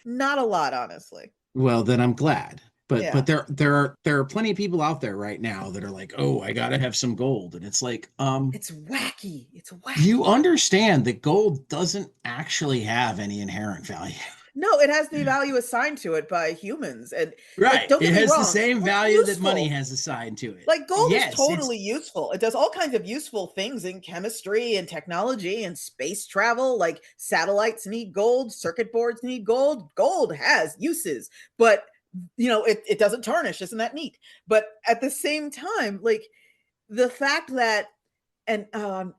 Not a lot, honestly. Well, then I'm glad. But Yeah. there are plenty of people out there right now that are like, oh, I gotta have some gold, and it's like, It's wacky. It's you wacky. understand that gold doesn't actually have any inherent value. No, it has the value assigned to it by humans. And, like, Right. don't It get me has the wrong, same it's value that money useful. has assigned to it. Like, gold is Yes, it's totally useful. It does all kinds of useful things in chemistry and technology and space travel. Like, satellites need gold, circuit boards need gold. Gold has uses, but it doesn't tarnish. Isn't that neat? But at the same time, like, the fact that, and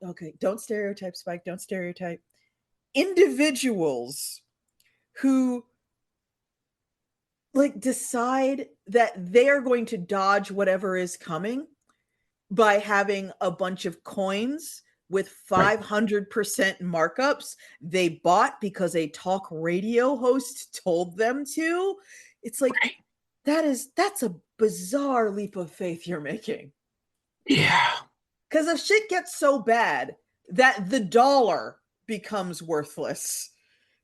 okay, don't stereotype, Spike, don't stereotype. Individuals who, like, decide that they are going to dodge whatever is coming by having a bunch of coins with right. 500% markups they bought because a talk radio host told them to. It's like, Right. that's a bizarre leap of faith you're making. Yeah. Because if shit gets so bad that the dollar becomes worthless,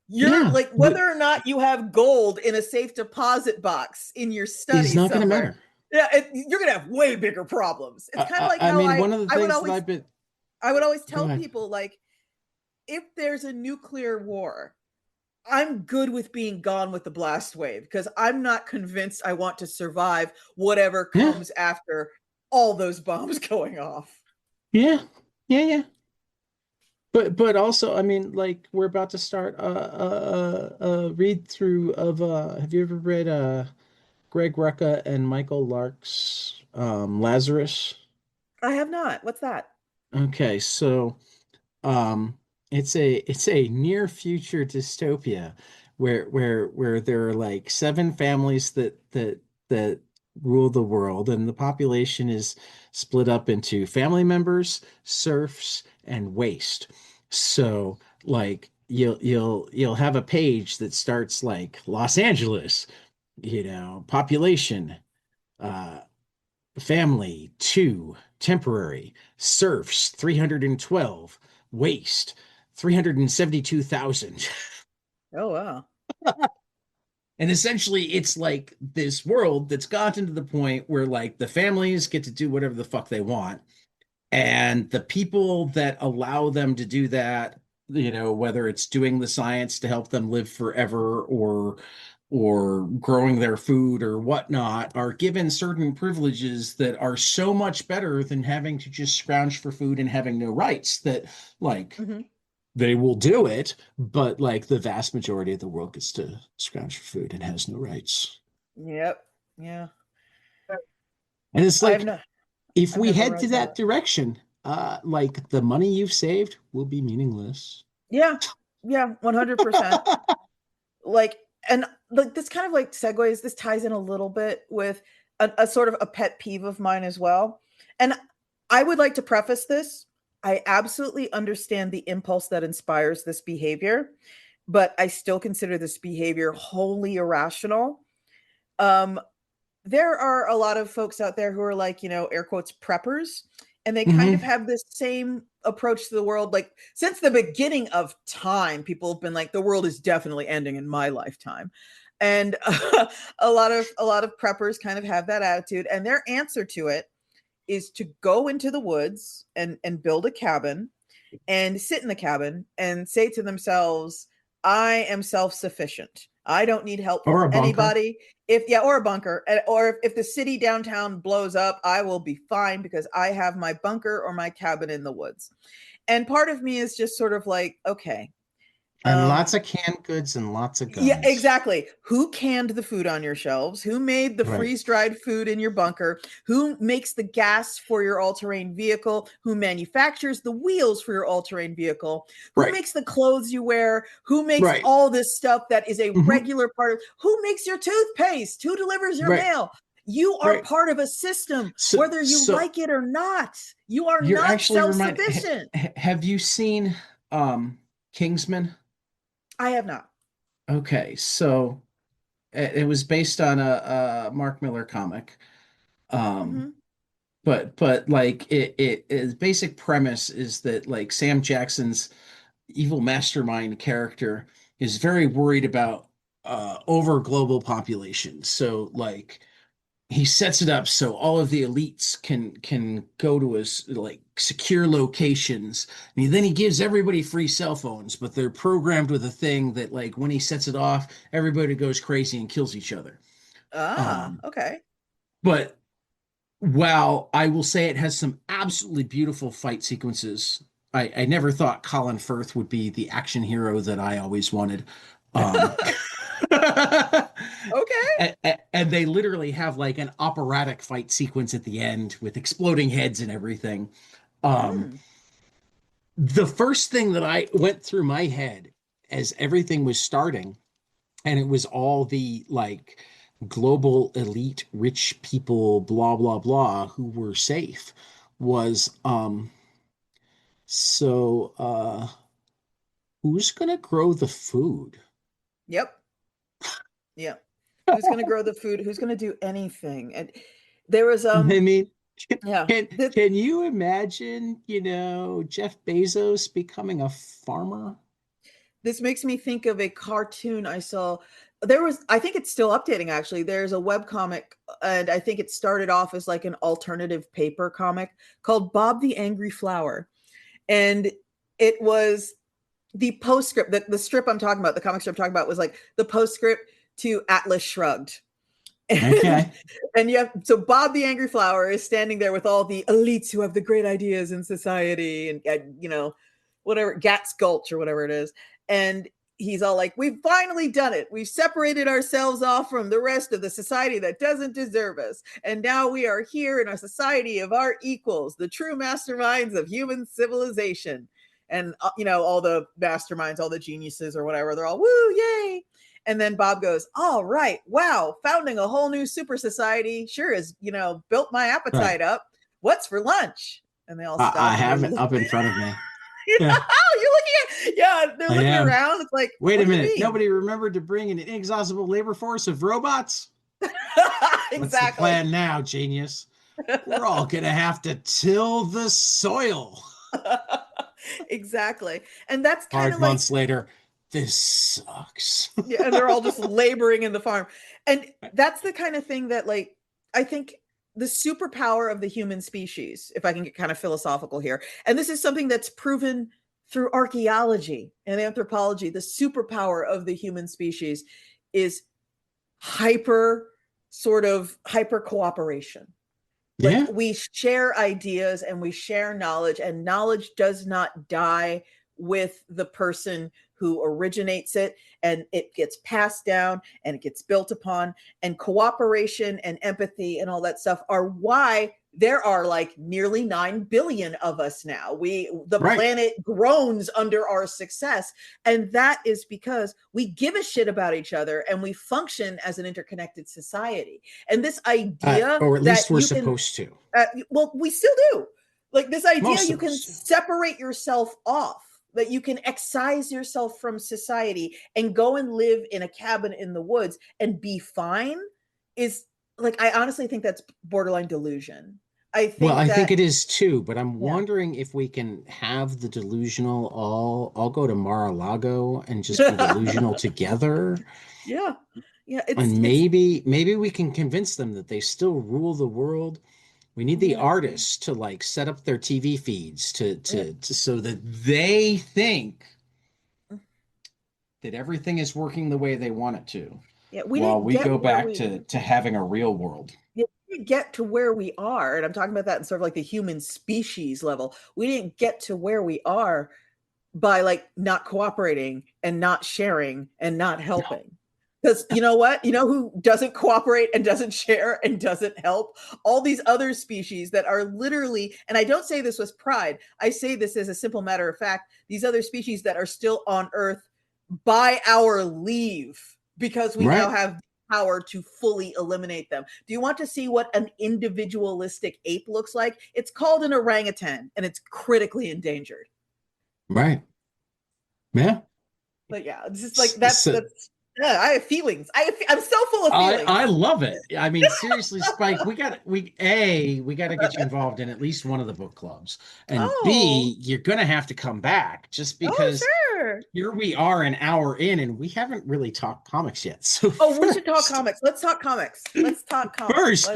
you're Yeah. like, whether or not you have gold in a safe deposit box in your It's study not gonna somewhere, matter. yeah, you're gonna have way bigger problems. It's kind of like I how mean, one of the I would things that always I've been I would always go tell ahead. people, like, if there's a nuclear war, I'm good with being gone with the blast wave, because I'm not convinced I want to survive whatever Yeah. comes after all those bombs going off. Yeah. Yeah, yeah. But also, I mean, like we're about to start a read through of have you ever read Greg Rucka and Michael Lark's Lazarus? I have not. What's that? Okay, so um, it's a near future dystopia where there are like seven families that rule the world, and the population is split up into family members, serfs, and waste. So like you'll have a page that starts like Los Angeles, population, uh family 2, temporary, serfs 312, waste 372,000. Oh, wow. And essentially it's like this world that's gotten to the point where like the families get to do whatever the fuck they want, and the people that allow them to do that, whether it's doing the science to help them live forever or growing their food or whatnot, are given certain privileges that are so much better than having to just scrounge for food and having no rights, that like Hmm. they will do it, but like the vast majority of the world gets to scrounge for food and has no rights. Yep. Yeah. And it's I've like, not. if I've we never head to read that that. direction, like the money you've saved will be meaningless. Yeah. Yeah. 100%. Like, and like this kind of like segues. This ties in a little bit with a sort of a pet peeve of mine as well. And I would like to preface this. I absolutely understand the impulse that inspires this behavior, but I still consider this behavior wholly irrational. Um, there are a lot of folks out there who are like, air quotes preppers, and they kind of Hmm. have this same approach to the world. Like since the beginning of time, people have been like, the world is definitely ending in my lifetime. And a lot of preppers kind of have that attitude, and their answer to it is to go into the woods and build a cabin and sit in the cabin and say to themselves, I am self sufficient. I don't need help Or from a bunker. anybody. If, yeah, or a bunker, or if the city downtown blows up, I will be fine because I have my bunker or my cabin in the woods. And part of me is just sort of like, okay, And lots um, of canned goods and lots of yeah, guns. exactly. Who canned the food on your shelves? Who made the Right. freeze dried food in your bunker? Who makes the gas for your all terrain vehicle? Who manufactures the wheels for your all terrain vehicle? Who Right. makes the clothes you wear? Who makes Right. all this stuff that is a Hmm. regular part of who makes your toothpaste? Who delivers your Right. mail? You are Right. part of a system, So, whether you so like it or not. You are you're not actually self reminded. sufficient. Have you seen Kingsman? I have not. Okay, so it was based on a Mark Miller comic. Um, Hmm. but like its basic premise is that like Sam Jackson's evil mastermind character is very worried about over global population. So like he sets it up so all of the elites can go to his like secure locations, and then he gives everybody free cell phones, but they're programmed with a thing that like when he sets it off, everybody goes crazy and kills each other. Ah, um okay. but while I will say it has some absolutely beautiful fight sequences, I never thought Colin Firth would be the action hero that I always wanted. Um, Okay. and they literally have like an operatic fight sequence at the end with exploding heads and everything. Um, Mm. the first thing that I went through my head as everything was starting, and it was all the like global elite rich people blah blah blah who were safe, was who's gonna grow the food? Yep. Yeah. Who's going to grow the food? Who's going to do anything? And there was I mean, yeah. can can you imagine, Jeff Bezos becoming a farmer? This makes me think of a cartoon I saw. There was, I think it's still updating actually. There's a web comic, and I think it started off as like an alternative paper comic called Bob the Angry Flower. And it was the postscript, the strip I'm talking about, the comic strip I'm talking about was like the postscript to Atlas Shrugged. And Okay. and you have, so Bob the Angry Flower is standing there with all the elites who have the great ideas in society, and whatever Gat's Gulch or whatever it is, and he's all like, we've finally done it. We've separated ourselves off from the rest of the society that doesn't deserve us. And now we are here in a society of our equals, the true masterminds of human civilization. And, all the masterminds, all the geniuses or whatever, they're all, woo, yay. And then Bob goes, all right, wow, founding a whole new super society sure has, built my Right. appetite up. What's for lunch? And they all I stop and they're have it looking. up in front of me. Yeah, Yeah, you're looking at, yeah, they're I looking am. around. It's like, Wait what a do you minute. mean? Nobody remembered to bring an inexhaustible labor force of robots? What's the Exactly. plan now, genius? We're all going to have to till the soil. Exactly. And that's kind 5 of like, months later, this sucks. yeah, and they're all just laboring in the farm. And that's the kind of thing that, like, I think the superpower of the human species, if I can get kind of philosophical here, and this is something that's proven through archaeology and anthropology, the superpower of the human species is hyper hyper cooperation. Like, Yeah. we share ideas and we share knowledge, and knowledge does not die with the person who originates it, and it gets passed down and it gets built upon. And cooperation and empathy and all that stuff are why there are like nearly 9 billion of us now. The Right. planet groans under our success, and that is because we give a shit about each other and we function as an interconnected society. And this idea Or at that least we're you can, supposed to. well, we still do. Like, this idea Most you of can us do. separate yourself off, that you can excise yourself from society and go and live in a cabin in the woods and be fine, is like, I honestly think that's borderline delusion. I Well, think I think that, it is too, but I'm yeah. wondering if we can have the delusional all go to Mar-a-Lago and just be delusional together. Yeah. Yeah. It's, And it's, maybe we can convince them that they still rule the world. We need the yeah. artists to like set up their TV feeds Yeah. to so that they think that everything is working the way they want it to, Yeah. We while didn't we get go where back we, to having a real world. we didn't get to where we are. And I'm talking about that in sort of like the human species level. We didn't get to where we are by like not cooperating and not sharing and not No. helping. Because you know what? You know who doesn't cooperate and doesn't share and doesn't help? All these other species that are literally, and I don't say this with pride, I say this as a simple matter of fact, these other species that are still on Earth by our leave, because we now Right. have power to fully eliminate them. Do you want to see what an individualistic ape looks like? It's called an orangutan, and it's critically endangered. Right. Yeah. But yeah, it's just like, So, that's yeah, I have feelings. I'm so full of I feelings. love it. I mean, seriously, Spike, we got to get you involved in at least one of the book clubs. And Oh, B, you're gonna have to come back just oh, because sure. here we are an hour in and we haven't really talked comics yet. So Oh, we should talk comics. Let's talk comics. Let's talk comics. first,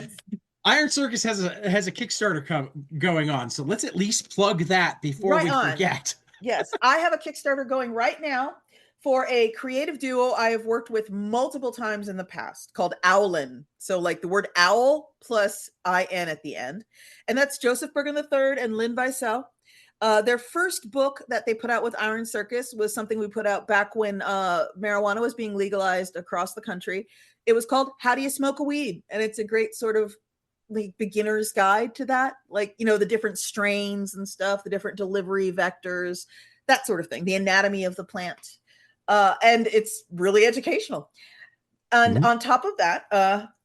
Iron Circus has a Kickstarter going on. So let's at least plug that before Right we on. forget. Yes, I have a Kickstarter going right now for a creative duo I have worked with multiple times in the past called Owlin. So, like the word owl plus IN at the end. And that's Joseph Bergen III and Lynn Weissel. Their first book that they put out with Iron Circus was something we put out back when marijuana was being legalized across the country. It was called How Do You Smoke a Weed? And it's a great sort of like beginner's guide to that, like, the different strains and stuff, the different delivery vectors, that sort of thing, the anatomy of the plant. And it's really educational. And Mhm. on top of that,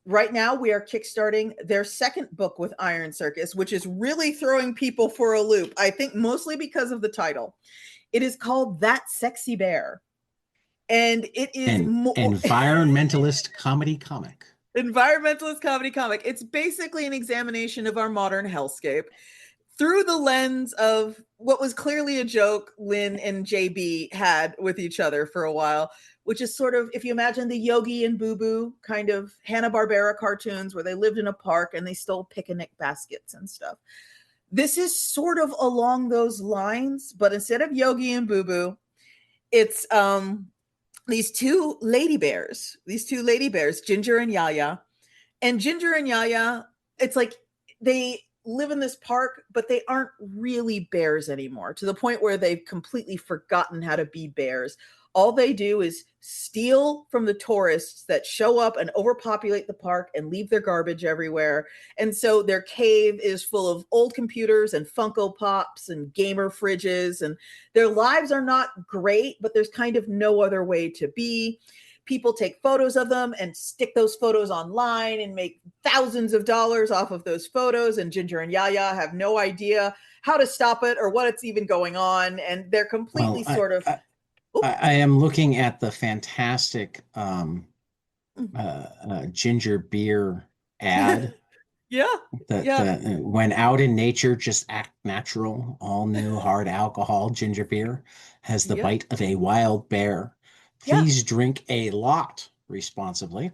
right now we are kickstarting their second book with Iron Circus, which is really throwing people for a loop. I think mostly because of the title. It is called That Sexy Bear. And it is An environmentalist comedy comic. environmentalist comedy comic. It's basically an examination of our modern hellscape through the lens of what was clearly a joke Lynn and JB had with each other for a while, which is sort of, if you imagine the Yogi and Boo Boo kind of Hanna-Barbera cartoons where they lived in a park and they stole picnic baskets and stuff. This is sort of along those lines, but instead of Yogi and Boo Boo, it's these two lady bears, Ginger and Yaya. And Ginger and Yaya, it's like they live in this park, but they aren't really bears anymore, to the point where they've completely forgotten how to be bears. All they do is steal from the tourists that show up and overpopulate the park and leave their garbage everywhere. And so their cave is full of old computers and Funko Pops and gamer fridges, and their lives are not great, but there's kind of no other way to be. People take photos of them and stick those photos online and make thousands of dollars off of those photos. And Ginger and Yaya have no idea how to stop it or what it's even going on. And they're completely Well, sort of, oh, I am looking at the fantastic ginger beer ad yeah, that yeah, when out in nature, just act natural. All new hard alcohol ginger beer has the yeah, bite of a wild bear. yeah, Please drink a lot responsibly.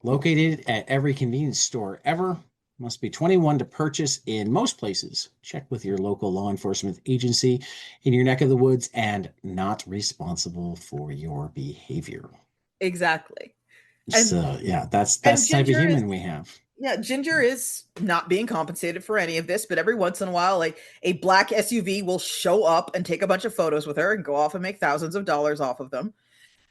Located at every convenience store ever. Must be 21 to purchase in most places. Check with your local law enforcement agency in your neck of the woods and not responsible for your behavior. exactly. And So yeah, that's and the type of Ginger is, human we have. yeah, Ginger is not being compensated for any of this, but every once in a while, like a black SUV will show up and take a bunch of photos with her and go off and make thousands of dollars off of them.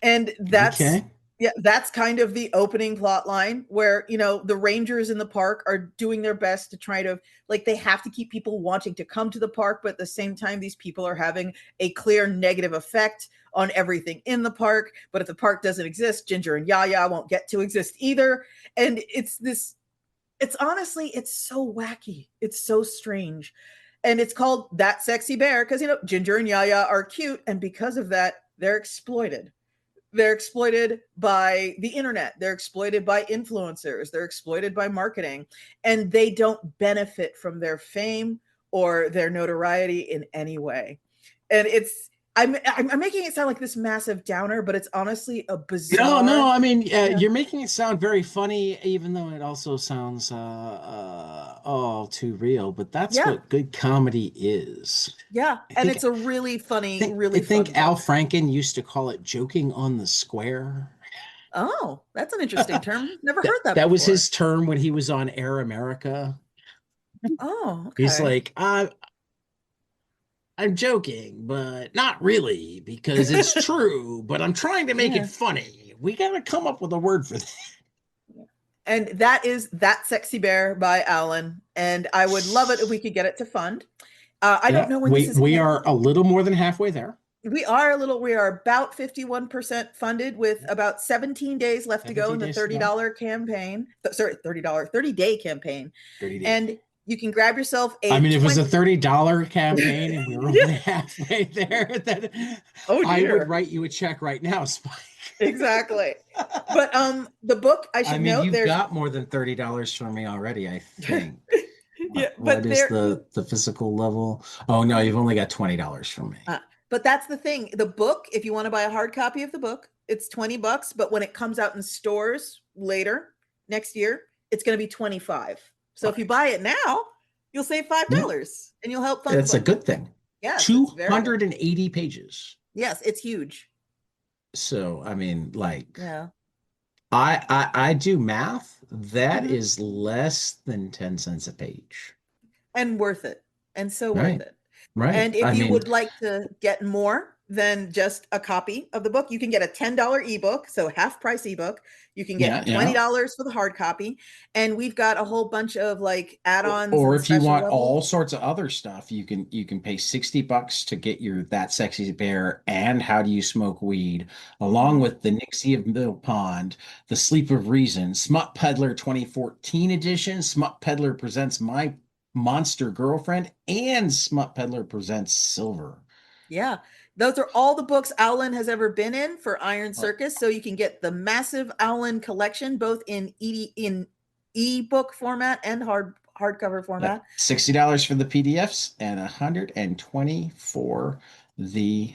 And that's, Okay. yeah, that's kind of the opening plot line where, the rangers in the park are doing their best to try to, like, they have to keep people wanting to come to the park, but at the same time these people are having a clear negative effect on everything in the park. But if the park doesn't exist, Ginger and Yaya won't get to exist either. And it's honestly, it's so wacky, it's so strange. And it's called That Sexy Bear because, Ginger and Yaya are cute, and because of that they're exploited. They're exploited by the internet. They're exploited by influencers. They're exploited by marketing. And they don't benefit from their fame or their notoriety in any way. And I'm making it sound like this massive downer, but it's honestly a No, no, bizarre. I mean, Yeah. you're making it sound very funny, even though it also sounds oh, too real. But that's Yeah. what good comedy is. Yeah. I And think it's a really funny, I really fun think Al book. Franken used to call it joking on the square. Oh, that's an interesting term. Never heard That that that was before. his term when he was on Air America. Oh, He's okay. like, I'm joking, but not really because it's true, but I'm trying to make it Yeah. funny. We got to come up with a word for that. And that is That Sexy Bear by Alan. And I would love it if we could get it to fund. I don't Yeah, know when this we is we airing. are a little more than halfway there. We are about 51% funded with Yep, about 17 days left to go 17 in the days to go. $30 campaign. Sorry, $30, 30-day campaign. 30 days. And you can grab yourself I a mean, if it was a 20. $30 campaign and we were Yeah. only halfway there, then Oh I would dear. write you a check right now, Spike. Exactly. But the book, I I should mean, note, you've there's got more than $30 from me already, I think. yeah, What but is there the physical level? Oh no, you've only got $20 from me. Uh, but that's the thing. The book, if you want to buy a hard copy of the book, it's $20. But when it comes out in stores later next year, it's going to be 25. So if you Right. buy it now, you'll save Yeah, $5 and you'll help fund the it's a book. good thing. Yes, it's very good. 280 pages. Yes, it's huge. So, I mean, like Yeah. I do math. That Hmm. is less than 10 cents a page. And worth it. And so worth Right. it. Right. And if I you mean, would like to get more than just a copy of the book, you can get a $10 ebook, so half price ebook. You can yeah, get yeah. $20 for the hard copy. And we've got a whole bunch of like add-ons Or and if you special want levels. all sorts of other stuff, you can pay $60 to get your That Sexy Bear and How Do You Smoke Weed, along Mhm. with the Nixie of Mill Pond, The Sleep of Reason, Smut Peddler 2014 edition, Smut Peddler Presents My Monster Girlfriend, and Smut Peddler Presents Silver. Yeah. Those are all the books Owlin has ever been in for Iron Oh, Circus. So you can get the massive Owlin collection, both in ebook format and hardcover yep. format. $60 for the PDFs and 120 for the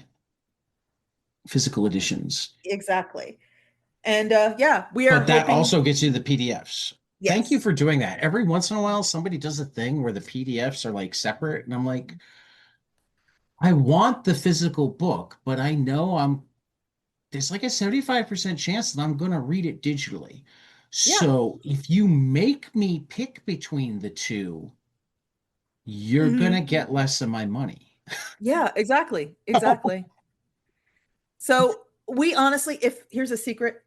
physical editions. Exactly. And yeah, we are But that hoping, also gets you the PDFs. Thank you yes. for doing that. Every once in a while, somebody does a thing where the PDFs are like separate, and I'm like, I want the physical book, but I know there's like a 75% chance that I'm going to read it digitally. Yeah. So if you make me pick between the two, you're going to Mhm. get less of my money. Yeah, exactly. Exactly. So We honestly, if here's a secret,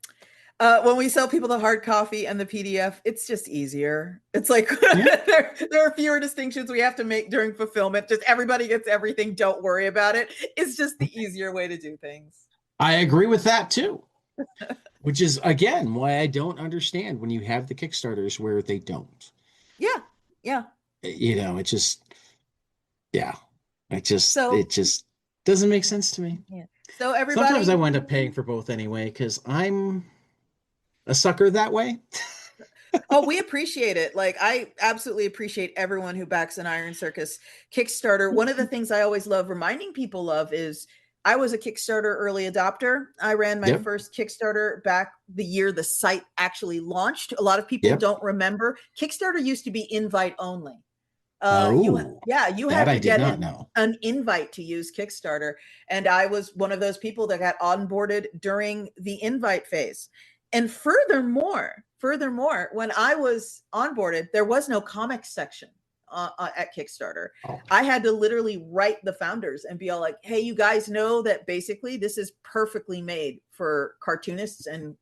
when we sell people the hard copy and the PDF, it's just easier. It's like Yeah, there are fewer distinctions we have to make during fulfillment. Just everybody gets everything. Don't worry about it. It's just the easier way to do things. I agree with that too. Which is again why I don't understand when you have the Kickstarters where they don't. Yeah, yeah. It just yeah. So It just doesn't make sense to me. yeah. So Sometimes I everybody, wind up paying for both anyway because I'm a sucker that way. oh, we appreciate it. Like, I absolutely appreciate everyone who backs an Iron Circus Kickstarter. One of the things I always love reminding people of is I was a Kickstarter early adopter. I ran my Yep. first Kickstarter back the year the site actually launched. A lot of people Yep. don't remember. Kickstarter used to be invite only. Oh, You that had I to did get not know. an invite to use Kickstarter. And I was one of those people that got onboarded during the invite phase. And furthermore, when I was onboarded, there was no comics section at Kickstarter. Oh, I had to literally write the founders and be all like, hey, you guys know that basically this is perfectly made for cartoonists and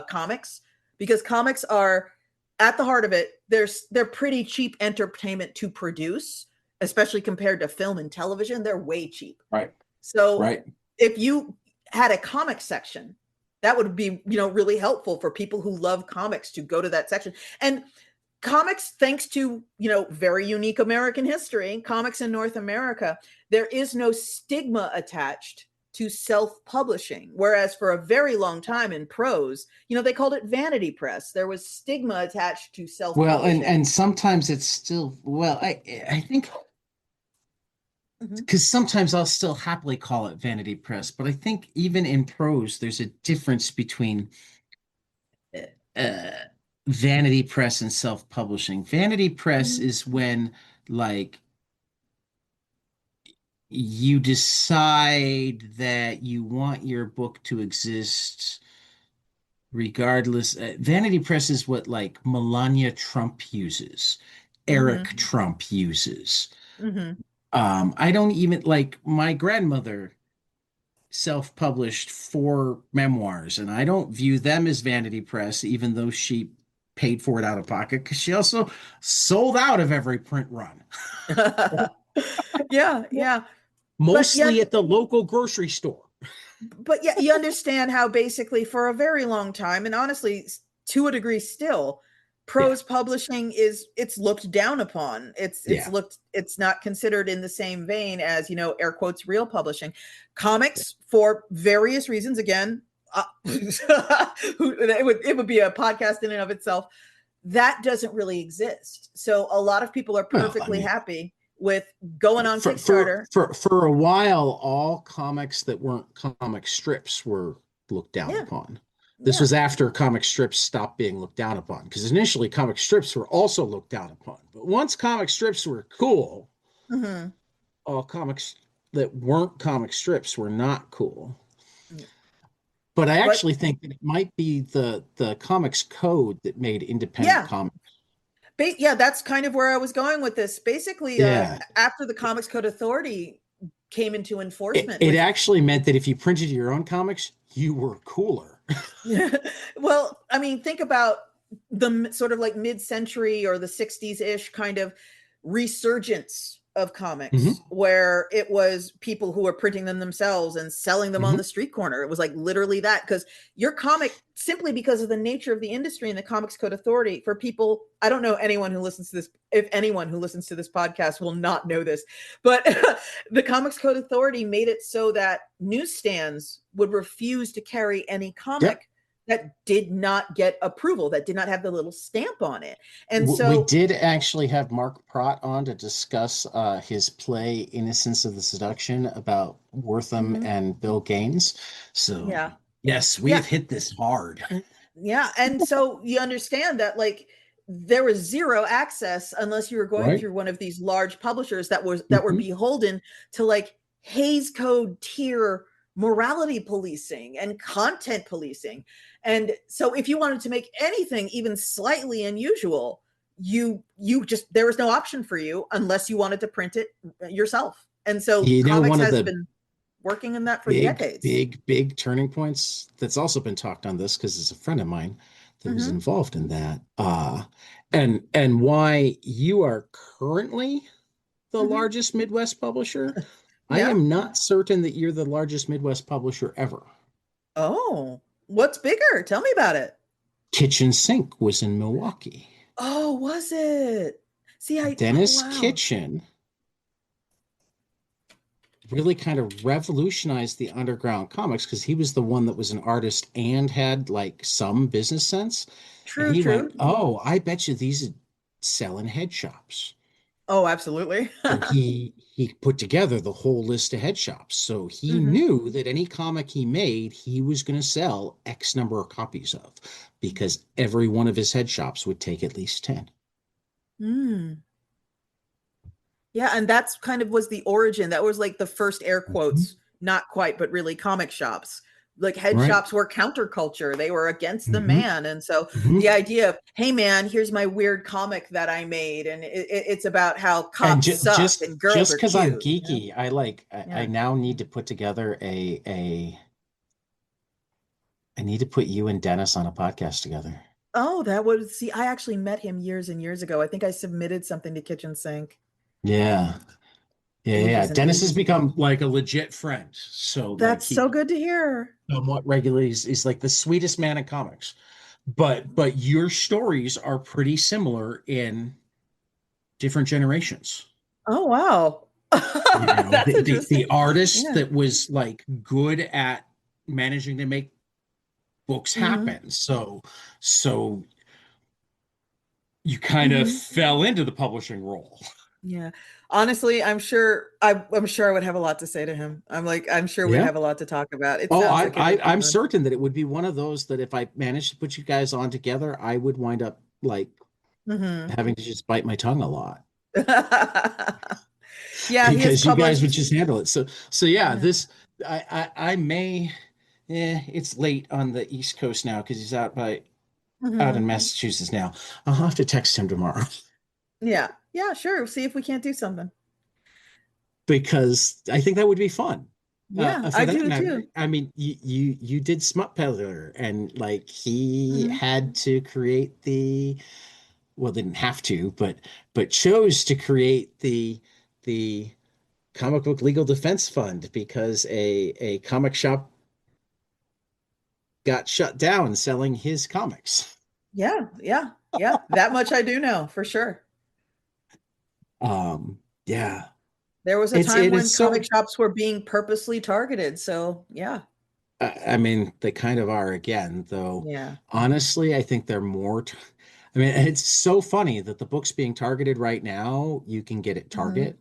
comics, because comics are at the heart of it. They're pretty cheap entertainment to produce, especially compared to film and television. They're way cheap. right, So right. if you had a comic section, that would be, really helpful for people who love comics to go to that section. And comics, thanks to, very unique American history, comics in North America, there is no stigma attached to self-publishing. Whereas for a very long time in prose, they called it vanity press. There was stigma attached to Well, and self-publishing. and sometimes it's still well, I think Mhm. because sometimes I'll still happily call it vanity press, but I think even in prose, there's a difference between uh, vanity press and self-publishing. Vanity press Mhm. is when like you decide that you want your book to exist regardless. Vanity press is what like Melania Trump uses, Eric Mhm. Trump uses. Mhm. I don't even like my grandmother self-published 4 memoirs, and I don't view them as vanity press, even though she paid for it out of pocket because she also sold out of every print run, Yeah, yeah. But yeah, mostly at the local grocery store. you understand how basically for a very long time, and honestly to a degree still, Yeah, prose publishing it's looked down upon. yeah. It's not considered in the same vein as, air quotes, real publishing. Comics, for various reasons, again, it would be a podcast in and of itself, that doesn't really exist. So a lot of people are Well, I perfectly mean, happy with going on for for Kickstarter. for for a while, all comics that weren't comic strips were looked down Yeah, upon. This yeah. was after comic strips stopped being looked down upon, because initially comic strips were also looked down upon. But once comic strips were cool, Hmm. all comics that weren't comic strips were not cool. Yeah. But I But actually think that it might be the comics code that made independent yeah, comics. yeah, that's kind of where I was going with this. Basically, Yeah. after the Comics Code Authority came into It, enforcement, it which, actually meant that if you printed your own comics, you were cooler. well, I mean, think about the sort of like mid-century or the 60s ish kind of resurgence of Hmm. comics, where it was people who were printing them themselves and selling them on Hmm. the street corner. It was like literally that, because your comic, simply because of the nature of the industry and the Comics Code Authority, for people, I don't know anyone who listens to this, if anyone who listens to this podcast will not know this, but the Comics Code Authority made it so that newsstands would refuse to carry any Yep. comic that did not get approval, that did not have the little stamp on it. And We so, did actually have Mark Prott on to discuss his play Innocence of the Seduction about Wortham mhm, and Bill Gaines. So, yeah, yes, we yeah, have hit this hard. yeah. And so you understand that, like, there was zero access unless you were going Right? through one of these large publishers that were Hmm. beholden to like Hays Code tier morality policing and content policing. And so if you wanted to make anything even slightly unusual, you just, there was no option for you unless you wanted to print it yourself. And so You know, comics one of has the been, working in that for Big, decades. big, big turning points. That's also been talked on this because it's a friend of mine that was Hmm. involved in that. And why you are currently the Hmm. largest Midwest publisher. I Yeah. am not certain that you're the largest Midwest publisher ever. Oh, what's bigger? Tell me about it. Kitchen Sink was in Milwaukee. Oh, was it? See, oh, Dennis wow. Kitchen really kind of revolutionized the underground comics because he was the one that was an artist and had like some business sense. And True, he true. went, "Oh, I bet you these sell in head shops." Oh, absolutely. So he put together the whole list of head shops. So he Hmm. knew that any comic he made, he was going to sell X number of copies of because every one of his head shops would take at least 10. Mm. Yeah, and that's kind of was the origin. That was like the first air Mhm. quotes, not quite, but really comic shops. Like head Right. shops were counterculture. They were against the Hmm. man. And so the Hmm. idea of, hey man, here's my weird comic that I made. And it's about how And cops suck and girls just are because I'm cute. You know? geeky, I Yeah. now need to put together a I need to put you and Dennis on a podcast together. Oh, that would see, I actually met him years and years ago. I think I submitted something to Kitchen Sink Yeah. Yeah, yeah. ages and Dennis has ages ago. become like a legit friend. So like That's so good to hear. somewhat regularly is like the sweetest man in comics. But your stories are pretty similar in different generations. Oh, wow. You know, That's the interesting. artist Yeah. that was like good at managing to make books Hmm. happen. So you kind of Hmm. fell into the publishing role. Yeah. Honestly, I'm sure I would have a lot to say to him. I'm sure we'd Yeah. have a lot to talk about. It Oh, sounds like it would be I'm fun. certain that it would be one of those that if I managed to put you guys on together, I would wind up like Hmm. having to just bite my tongue a lot Yeah, he has because you guys would published. just handle it. So yeah, Yeah. this I may it's late on the East Coast now because he's out in Hmm. Massachusetts now. I'll have to text him tomorrow Yeah. Yeah, sure. See if we can't do something. because I think that would be fun. Yeah, For I that do matter, too. I mean, you did Smut Peddler, and like he Hmm. had to create the well, didn't have to, but chose to create the comic book legal defense fund because a comic shop got shut down selling his comics. Yeah, yeah, yeah. That much I do know for sure. Yeah, There was a it's time it when is comic so. shops were being purposely targeted. So, yeah. I mean, they kind of are again, though. Yeah. Honestly, I think they're more. I mean, it's so funny that the book's being targeted right now. You can get it Hmm. Target.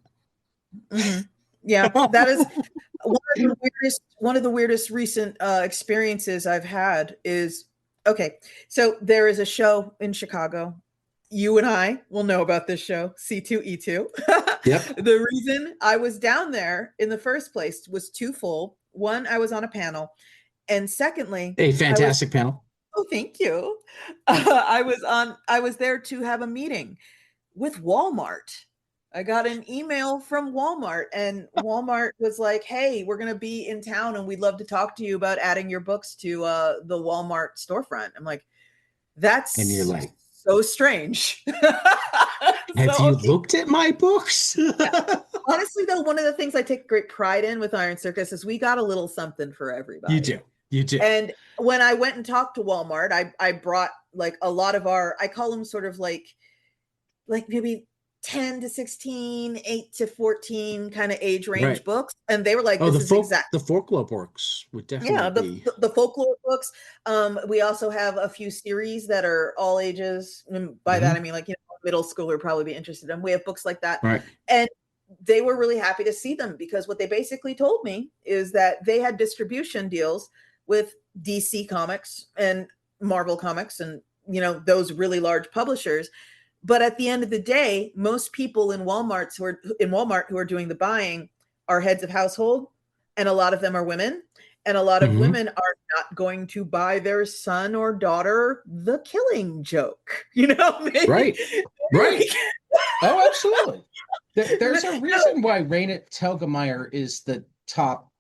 Hmm. Yeah, that is one of the weirdest recent experiences I've had is okay. So there is a show in Chicago. You and I will know about this show, C2E2. Yep, The reason I was down there in the first place was twofold. One, I was on a panel, and secondly, a I was fantastic panel. oh, thank you. I was there to have a meeting with Walmart. I got an email from Walmart, and Walmart was like, "Hey, we're going to be in town and we'd love to talk to you about adding your books to the Walmart storefront." I'm like, And you're "That's like, so strange." have So, you okay. looked at my books? Yeah. Honestly, though, one of the things I take great pride in with Iron Circus is we got a little something for You do. everybody. You do. And when I went and talked to Walmart, I brought like a lot of our I call them sort of like maybe 10 to 16, 8 to 14 kind of age range Right. books. And they were like, Oh, this is exact. the folklore books would definitely Yeah, be. the folklore books. We also have a few series that are all ages. And by that I Mhm. mean like middle schooler probably be interested in. We have books like that. Right. And they were really happy to see them because what they basically told me is that they had distribution deals with DC Comics and Marvel Comics and those really large publishers. But at the end of the day, most people in Walmart who are doing the buying are heads of household, and a lot of them are women. And a lot of Hmm. women are not going to buy their son or daughter the Killing Joke. Maybe, Right. Right. maybe Oh, absolutely. There's a no, reason why Raina Telgemeier is the top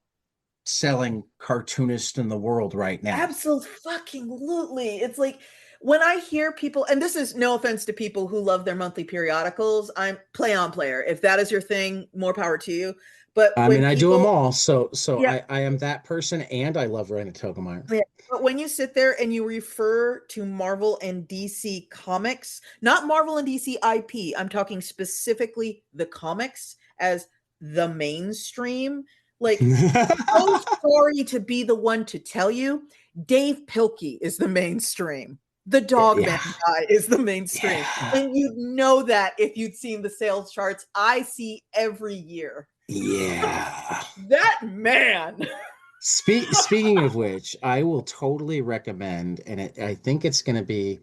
selling cartoonist in the world right now. Absolutely. It's like when I hear people, and this is no offense to people who love their monthly periodicals, I'm play on player. If that is your thing, more power to you. But I when mean, I do them people, all. So yeah, I am that person, and I love Raina Telgemeier. yeah. But when you sit there and you refer to Marvel and DC comics, not Marvel and DC IP, I'm talking specifically the comics as the mainstream. Like, so sorry to be the one to tell you, Dave Pilkey is the mainstream. The Dogman Yeah. guy is the mainstream. Yeah. And you'd know that if you'd seen the sales charts I see every year. Yeah. That man. Speaking of which, I will totally recommend, and I think it's going to be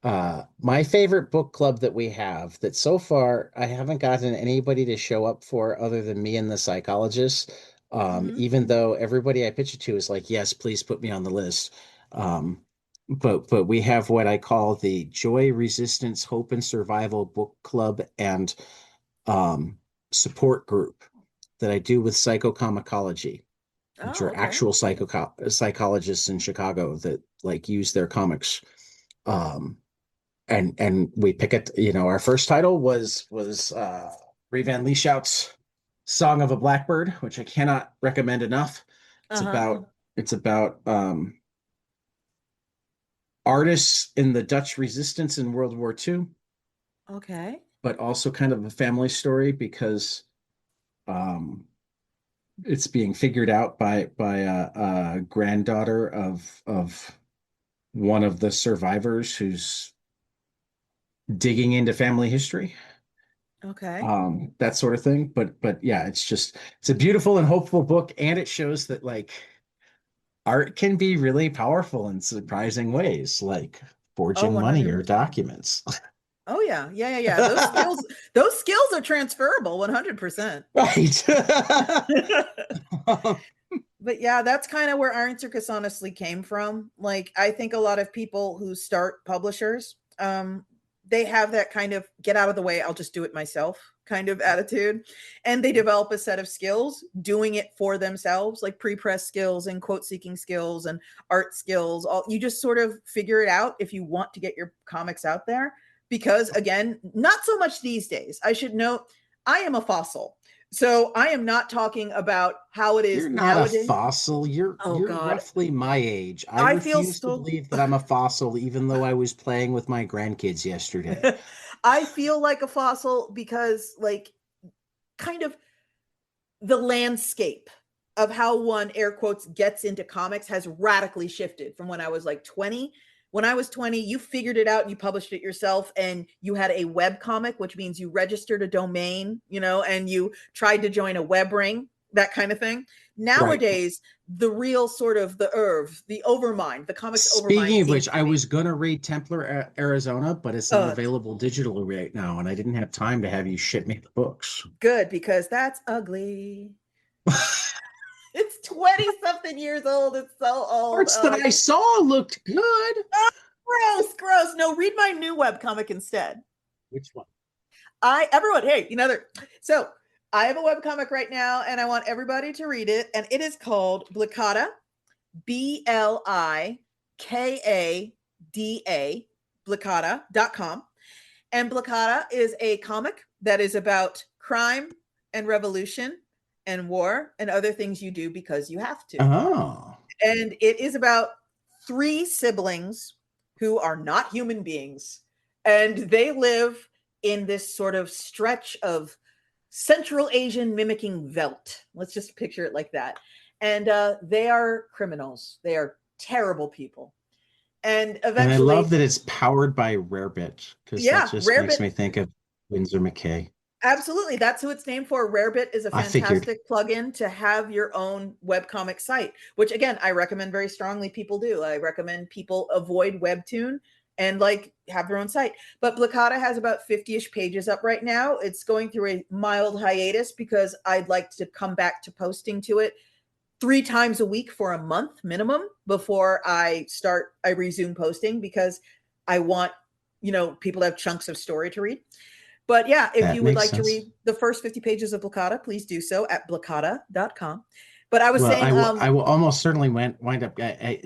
my favorite book club that we have that so far I haven't gotten anybody to show up for other than me and the psychologist. Mhm. Even though everybody I pitch it to is like, yes, please put me on the list. But we have what I call the Joy, Resistance, Hope, and Survival Book Club and um, support group that I do with psychopharmacology, which Oh, are okay. actual psychologists in Chicago that like use their comics. And we pick it, our first title was Ray Van Lieshout's Song of a Blackbird, which I cannot recommend enough. It's Uh-huh. about it's about artists in the Dutch resistance in World War II, Okay. but also kind of a family story because um it's being figured out by a granddaughter of one of the survivors who's digging into family history, Okay. that sort of thing. But yeah, it's a beautiful and hopeful book, and it shows that like art can be really powerful in surprising ways, like Oh, forging money or 100%. documents. Oh yeah. Yeah, yeah, yeah. Those skills are transferable 100%. Right. But yeah, that's kind of where Iron Circus honestly came from. Like, I think a lot of people who start publishers, they have that kind of get out of the way, I'll just do it myself kind of attitude. And they develop a set of skills doing it for themselves, like pre-press skills and quote seeking skills and art skills. All you just sort of figure it out if you want to get your comics out there. Because again, not so much these days. I should note, I am a fossil. So I am not talking about how it You're is not a nowadays. fossil. You're Oh you're God. roughly my age. I I feel refuse to so believe that I'm a fossil, even though I was playing with my grandkids yesterday. I feel like a fossil because like kind of the landscape of how one air quotes gets into comics has radically shifted from when I was like 20. When I was 20, you figured it out and you published it yourself and you had a web comic, which means you registered a domain, and you tried to join a web ring, that kind of thing. Right. Nowadays, the real sort of the overmind, the comics overmind Speaking of which, seems to I be was gonna read Templar, Arizona, but it's not uh available digitally right now, and I didn't have time to have you ship me the books. good because that's ugly. It's 20 something years old. It's so old. Parts that I saw looked good. Gross, gross. No, read my new webcomic instead. Which one? Everyone, hey, so I have a webcomic right now and I want everybody to read it. And it is called Blicada, Blikada, Blicada.com. And Blicada is a comic that is about crime and revolution and war and other things you do because you have to. Oh. And it is about three siblings who are not human beings. And they live in this sort of stretch of Central Asian mimicking veldt. Let's just picture it like that. And they are criminals. They are terrible people. And And I love eventually, that it's powered by Rarebit because that yeah, just makes Rarebit. me think of Windsor McKay. Absolutely. That's who it's named for. Rarebit is a I figured. fantastic plugin to have your own webcomic site, which again, I recommend very strongly people do. I recommend people avoid Webtoon and like have their own site. But Blicada has about 50-ish pages up right now. It's going through a mild hiatus because I'd like to come back to posting to it 3 times a week for a month minimum before I resume posting because I want, people to have chunks of story to read. But yeah, if That you would makes like to sense. read the first 50 pages of Blicada, please do so at blicada.com. But I was Well, saying, I will almost certainly wind up.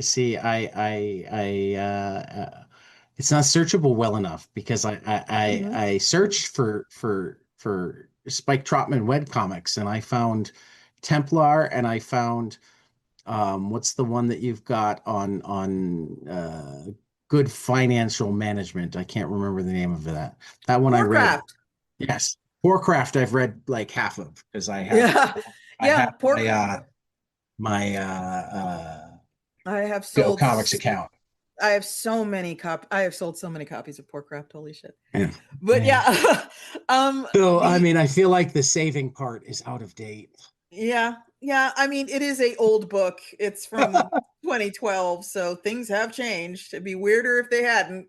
See, it's not searchable well enough because mhm. I searched for Spike Trotman web comics and I found Templar and I found what's the one that you've got on good financial management? I can't remember the name of that. That one I read. Warcraft. Yes, Warcraft. I've read like half of because Yeah. I Yeah, have pork. my I have Go sold Comics account. I have so many I have sold so many copies of Porkcraft. Holy shit. Yeah. But Yeah. yeah, So I the mean, I feel like the saving part is out of date. yeah, yeah. I mean, it is a old book. It's from 2012, so things have changed. It'd be weirder if they hadn't.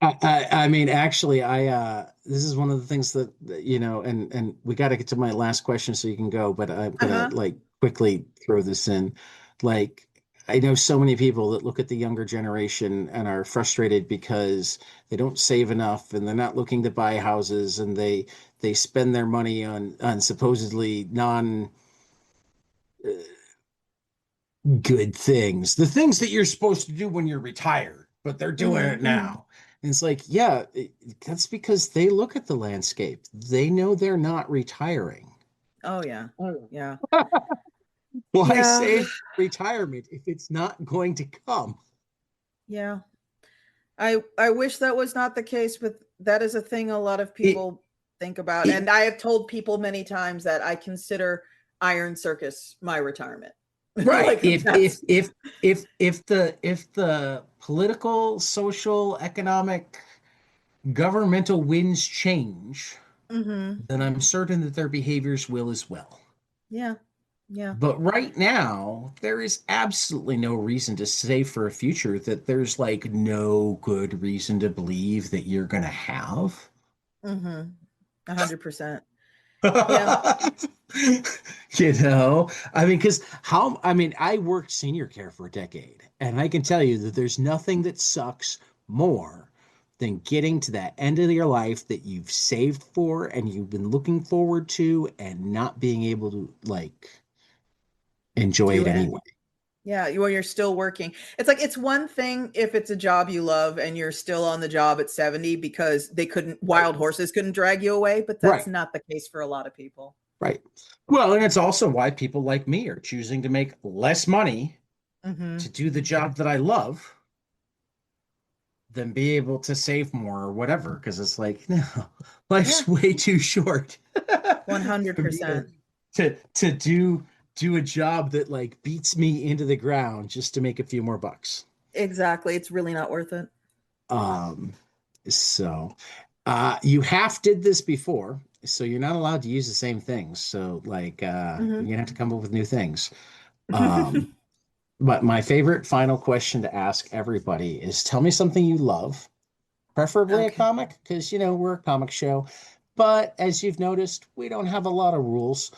I mean, actually, this is one of the things that, and we got to get to my last question so you can go, but I'm gonna Uh-huh. like quickly throw this in. Like, I know so many people that look at the younger generation and are frustrated because they don't save enough and they're not looking to buy houses and they spend their money on supposedly non good things, the things that you're supposed to do when you're retired, but they're doing Hmm. it now. And it's like, yeah, that's because they look at the landscape. They know they're not retiring. Oh yeah. Yeah. Why Yeah. save retirement if it's not going to come? Yeah. I wish that was not the case, but that is a thing a lot of It, people think about. it And I have told people many times that I consider Iron Circus my retirement. right. Like that's If the political, social, economic, governmental winds change, hmm. then I'm certain that their behaviors will as well. Yeah. Yeah. But right now, there is absolutely no reason to say for a future that there's like no good reason to believe that you're going to have. Mhm. 100%. Yeah. I mean, I mean, I worked senior care for a decade, and I can tell you that there's nothing that sucks more than getting to that end of your life that you've saved for and you've been looking forward to and not being able to like enjoy Do it it. anyway. Yeah, when you're still working. It's like it's one thing if it's a job you love and you're still on the job at 70 because they couldn't Right. wild horses couldn't drag you away, but that's Right. not the case for a lot of people. Right. Well, and it's also why people like me are choosing to make less money to Mhm. do the job that I love than be able to save more or whatever. Because it's like, no, Yeah, life's way too short for me 100%. to do a job that like beats me into the ground just to make a few more bucks. Exactly. It's really not worth it. Um, so you half did this before, so you're not allowed to use the same things. So like you're Mhm. gonna have to come up with new things. Um, But my favorite final question to ask everybody is tell me something you love, preferably a Okay. comic, because we're a comic show. But as you've noticed, we don't have a lot of rules.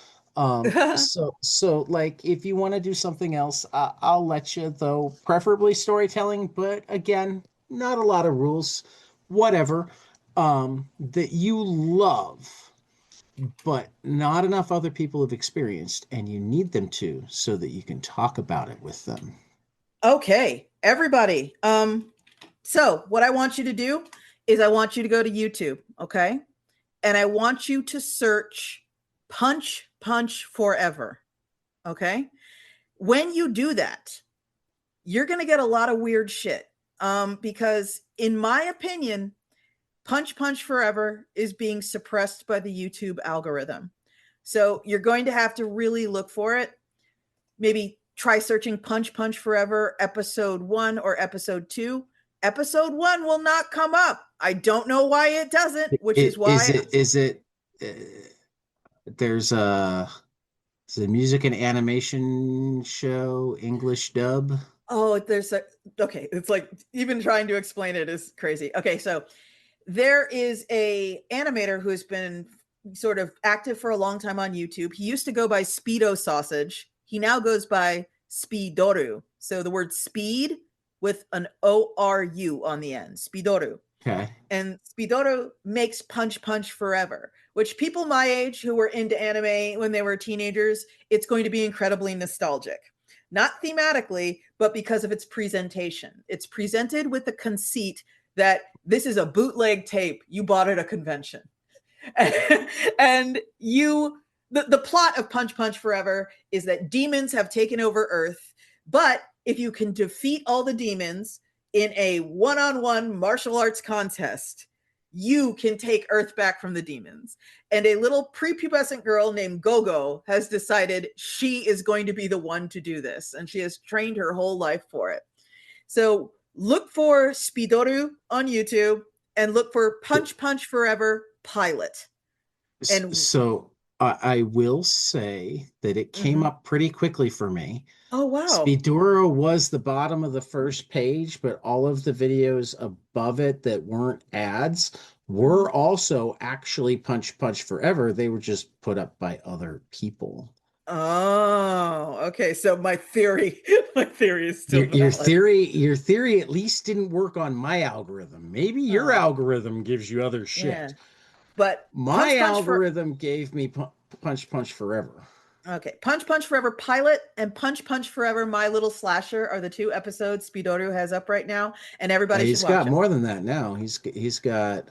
So like if you want to do something else, I'll let you, though, preferably storytelling, but again, not a lot of rules. Whatever. That you love, but not enough other people have experienced, and you need them to so that you can talk about it with them. Okay, everybody. So what I want you to do is I want you to go to YouTube, okay? And I want you to search Punch Punch Forever, okay? When you do that, you're going to get a lot of weird shit. Because in my opinion, Punch Punch Forever is being suppressed by the YouTube algorithm. So you're going to have to really look for it. Maybe try searching Punch Punch Forever episode 1 or episode 2. Episode 1 will not come up. I don't know why it doesn't, which is It is why it is it uh, there's a music and animation show English dub. oh, there's a okay, it's like even trying to explain it is crazy. Okay, so there is a animator who's been sort of active for a long time on YouTube. He used to go by Speedo Sausage. He now goes by Speedoru. So the word speed with an ORU on the end. Speedoru. Okay. And Speedoru makes Punch Punch Forever, which people my age who were into anime when they were teenagers, it's going to be incredibly nostalgic. Not thematically, but because of its presentation. It's presented with the conceit that this is a bootleg tape you bought at a convention. And the plot of Punch Punch Forever is that demons have taken over Earth, but if you can defeat all the demons in a one-on-one martial arts contest, you can take Earth back from the demons. And a little prepubescent girl named Gogo has decided she is going to be the one to do this, and she has trained her whole life for it. So look for Spidoru on YouTube and look for Punch Punch Forever Pilot. And So I will say that it came up pretty quickly for me. oh wow. Speedoro was the bottom of the first page, but all of the videos above it that weren't ads were also actually Punch Punch Forever. They were just put up by other people. Oh, okay. So my theory, my theory is still Your valid. theory at least didn't work on my algorithm. Maybe your Oh, algorithm gives you other yeah. shit. But My algorithm gave me Punch Punch Forever. okay, Punch Punch Forever Pilot and Punch Punch Forever My Little Slasher are the two episodes Spidoru has up right now, and everybody should He's watch got them. more than that now. He's got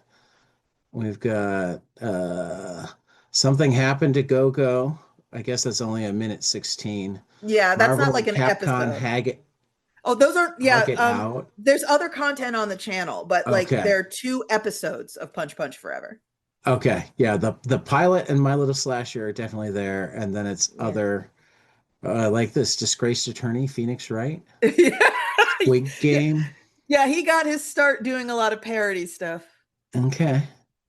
we've got something happened to Go-Go. I guess that's only a minute 16. Yeah, that's not Marvel like and an Capcom episode. Hag it Oh, those aren't, yeah. Hug It Out. There's other content on the channel, but like Okay. there are two episodes of Punch Punch Forever. Okay. Yeah, the pilot and My Little Slasher are definitely there. And then it's Yeah. other like this Disgraced Attorney, Phoenix Wright, Yeah. Squid Yeah. Game. Yeah, he got his start doing a lot of parody stuff Okay.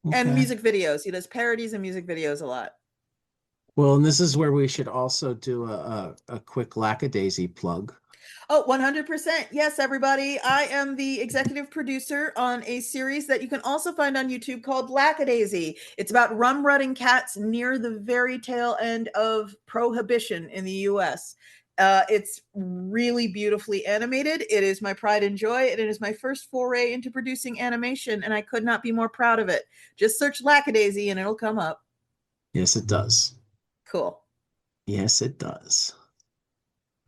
and Okay. music videos. He does parodies and music videos a lot. Well, and this is where we should also do a quick lackadaisy plug. Oh, 100%. Yes, everybody. I am the executive producer on a series that you can also find on YouTube called Lackadaisy. It's about rum running cats near the very tail end of prohibition in the US. It's really beautifully animated. It is my pride and joy, and it is my first foray into producing animation, and I could not be more proud of it. Just search Lackadaisy and it'll come up. Yes, it does. Cool. Yes, it does.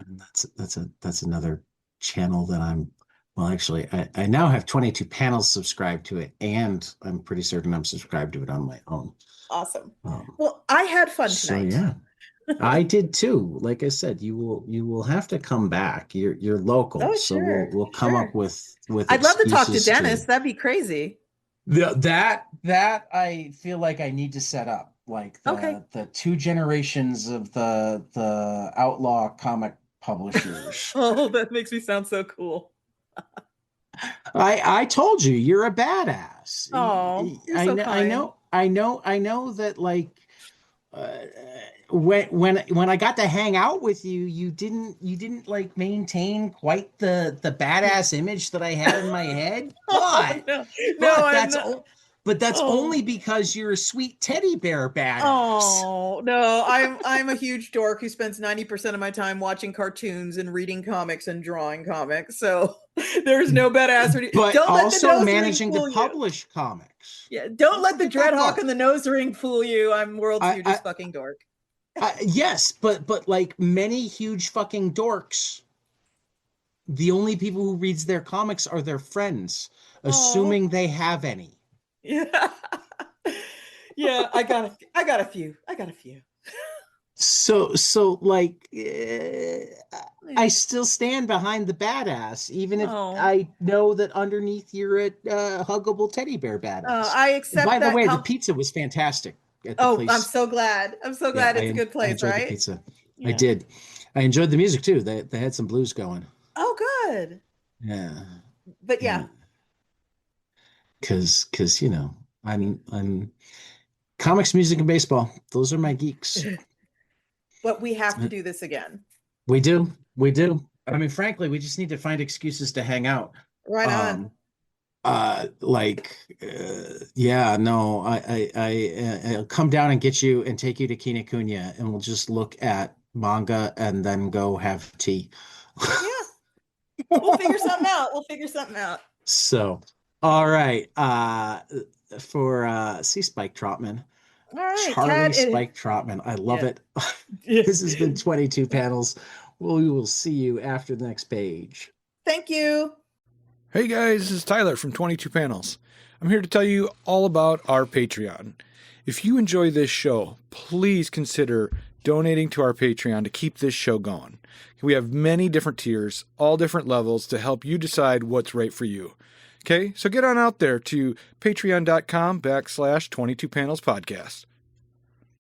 And that's another channel that I'm well, actually, I now have 22 panels subscribed to it, and I'm pretty certain I'm subscribed to it on my own. Awesome. Um, Well, I had fun so tonight. yeah, I did too. Like I said, you will have to come back. You're local, Oh, so sure. we'll come up Sure. with I'd love to talk to excuses Dennis. to That'd be crazy. that I feel like I need to set up like Okay. the two generations of the outlaw comic publishers. Oh, that makes me sound so cool. I told you you're a badass. Oh, you're so kind. I know that like uh, when I got to hang out with you, you didn't like maintain quite the badass image that I had in my head. Oh no, no, But I'm that's not. but that's Oh, only because you're a sweet teddy bear badass. oh no, I'm a huge dork who spends 90% of my time watching cartoons and reading comics and drawing comics. So there's no badassery. But Don't let the also nose ring managing to fool you. publish comics. Yeah, don't Don't let the forget that dreadhawk part. and the nose ring fool you. I'm world's I, hugest fucking dork. yes, but like many huge fucking dorks, the only people who reads their comics are their friends, Oh, assuming they have any. yeah. Yeah, I got a few. I got a few. So like I Yeah. still stand behind the badass, even if Oh, I know that underneath you're a huggable teddy bear badass. I And accept by the that way, the comp. pizza was fantastic at the Oh, I'm place. so glad. I'm so Yeah, glad it's a good I place, enjoyed the right? pizza. I Yeah. did. I enjoyed the music too. They had some blues going. Oh, good. Yeah. But Yeah. yeah, Cause you know, I'm comics, music, and baseball. Those are my geeks. but we have to do this again. We do. We do. I mean, frankly, we just need to find excuses to hang out. Right on. Um, yeah, no, I'll come down and get you and take you to Kinokuniya, and we'll just look at manga and then go have tea. Yeah, we'll figure something out. We'll figure something out. So, all right. For Sea Spike Trotman, All right, Charlie Tad. Spike Trotman. I love Yeah. it. Yeah. This has been 22 panels. We will see you after the next page. Thank you. Hey guys, this is Tyler from 22 Panels. I'm here to tell you all about our Patreon. If you enjoy this show, please consider donating to our Patreon to keep this show going. We have many different tiers, all different levels to help you decide what's right for you. Okay, so get on out there to patreon.com/22panelspodcast.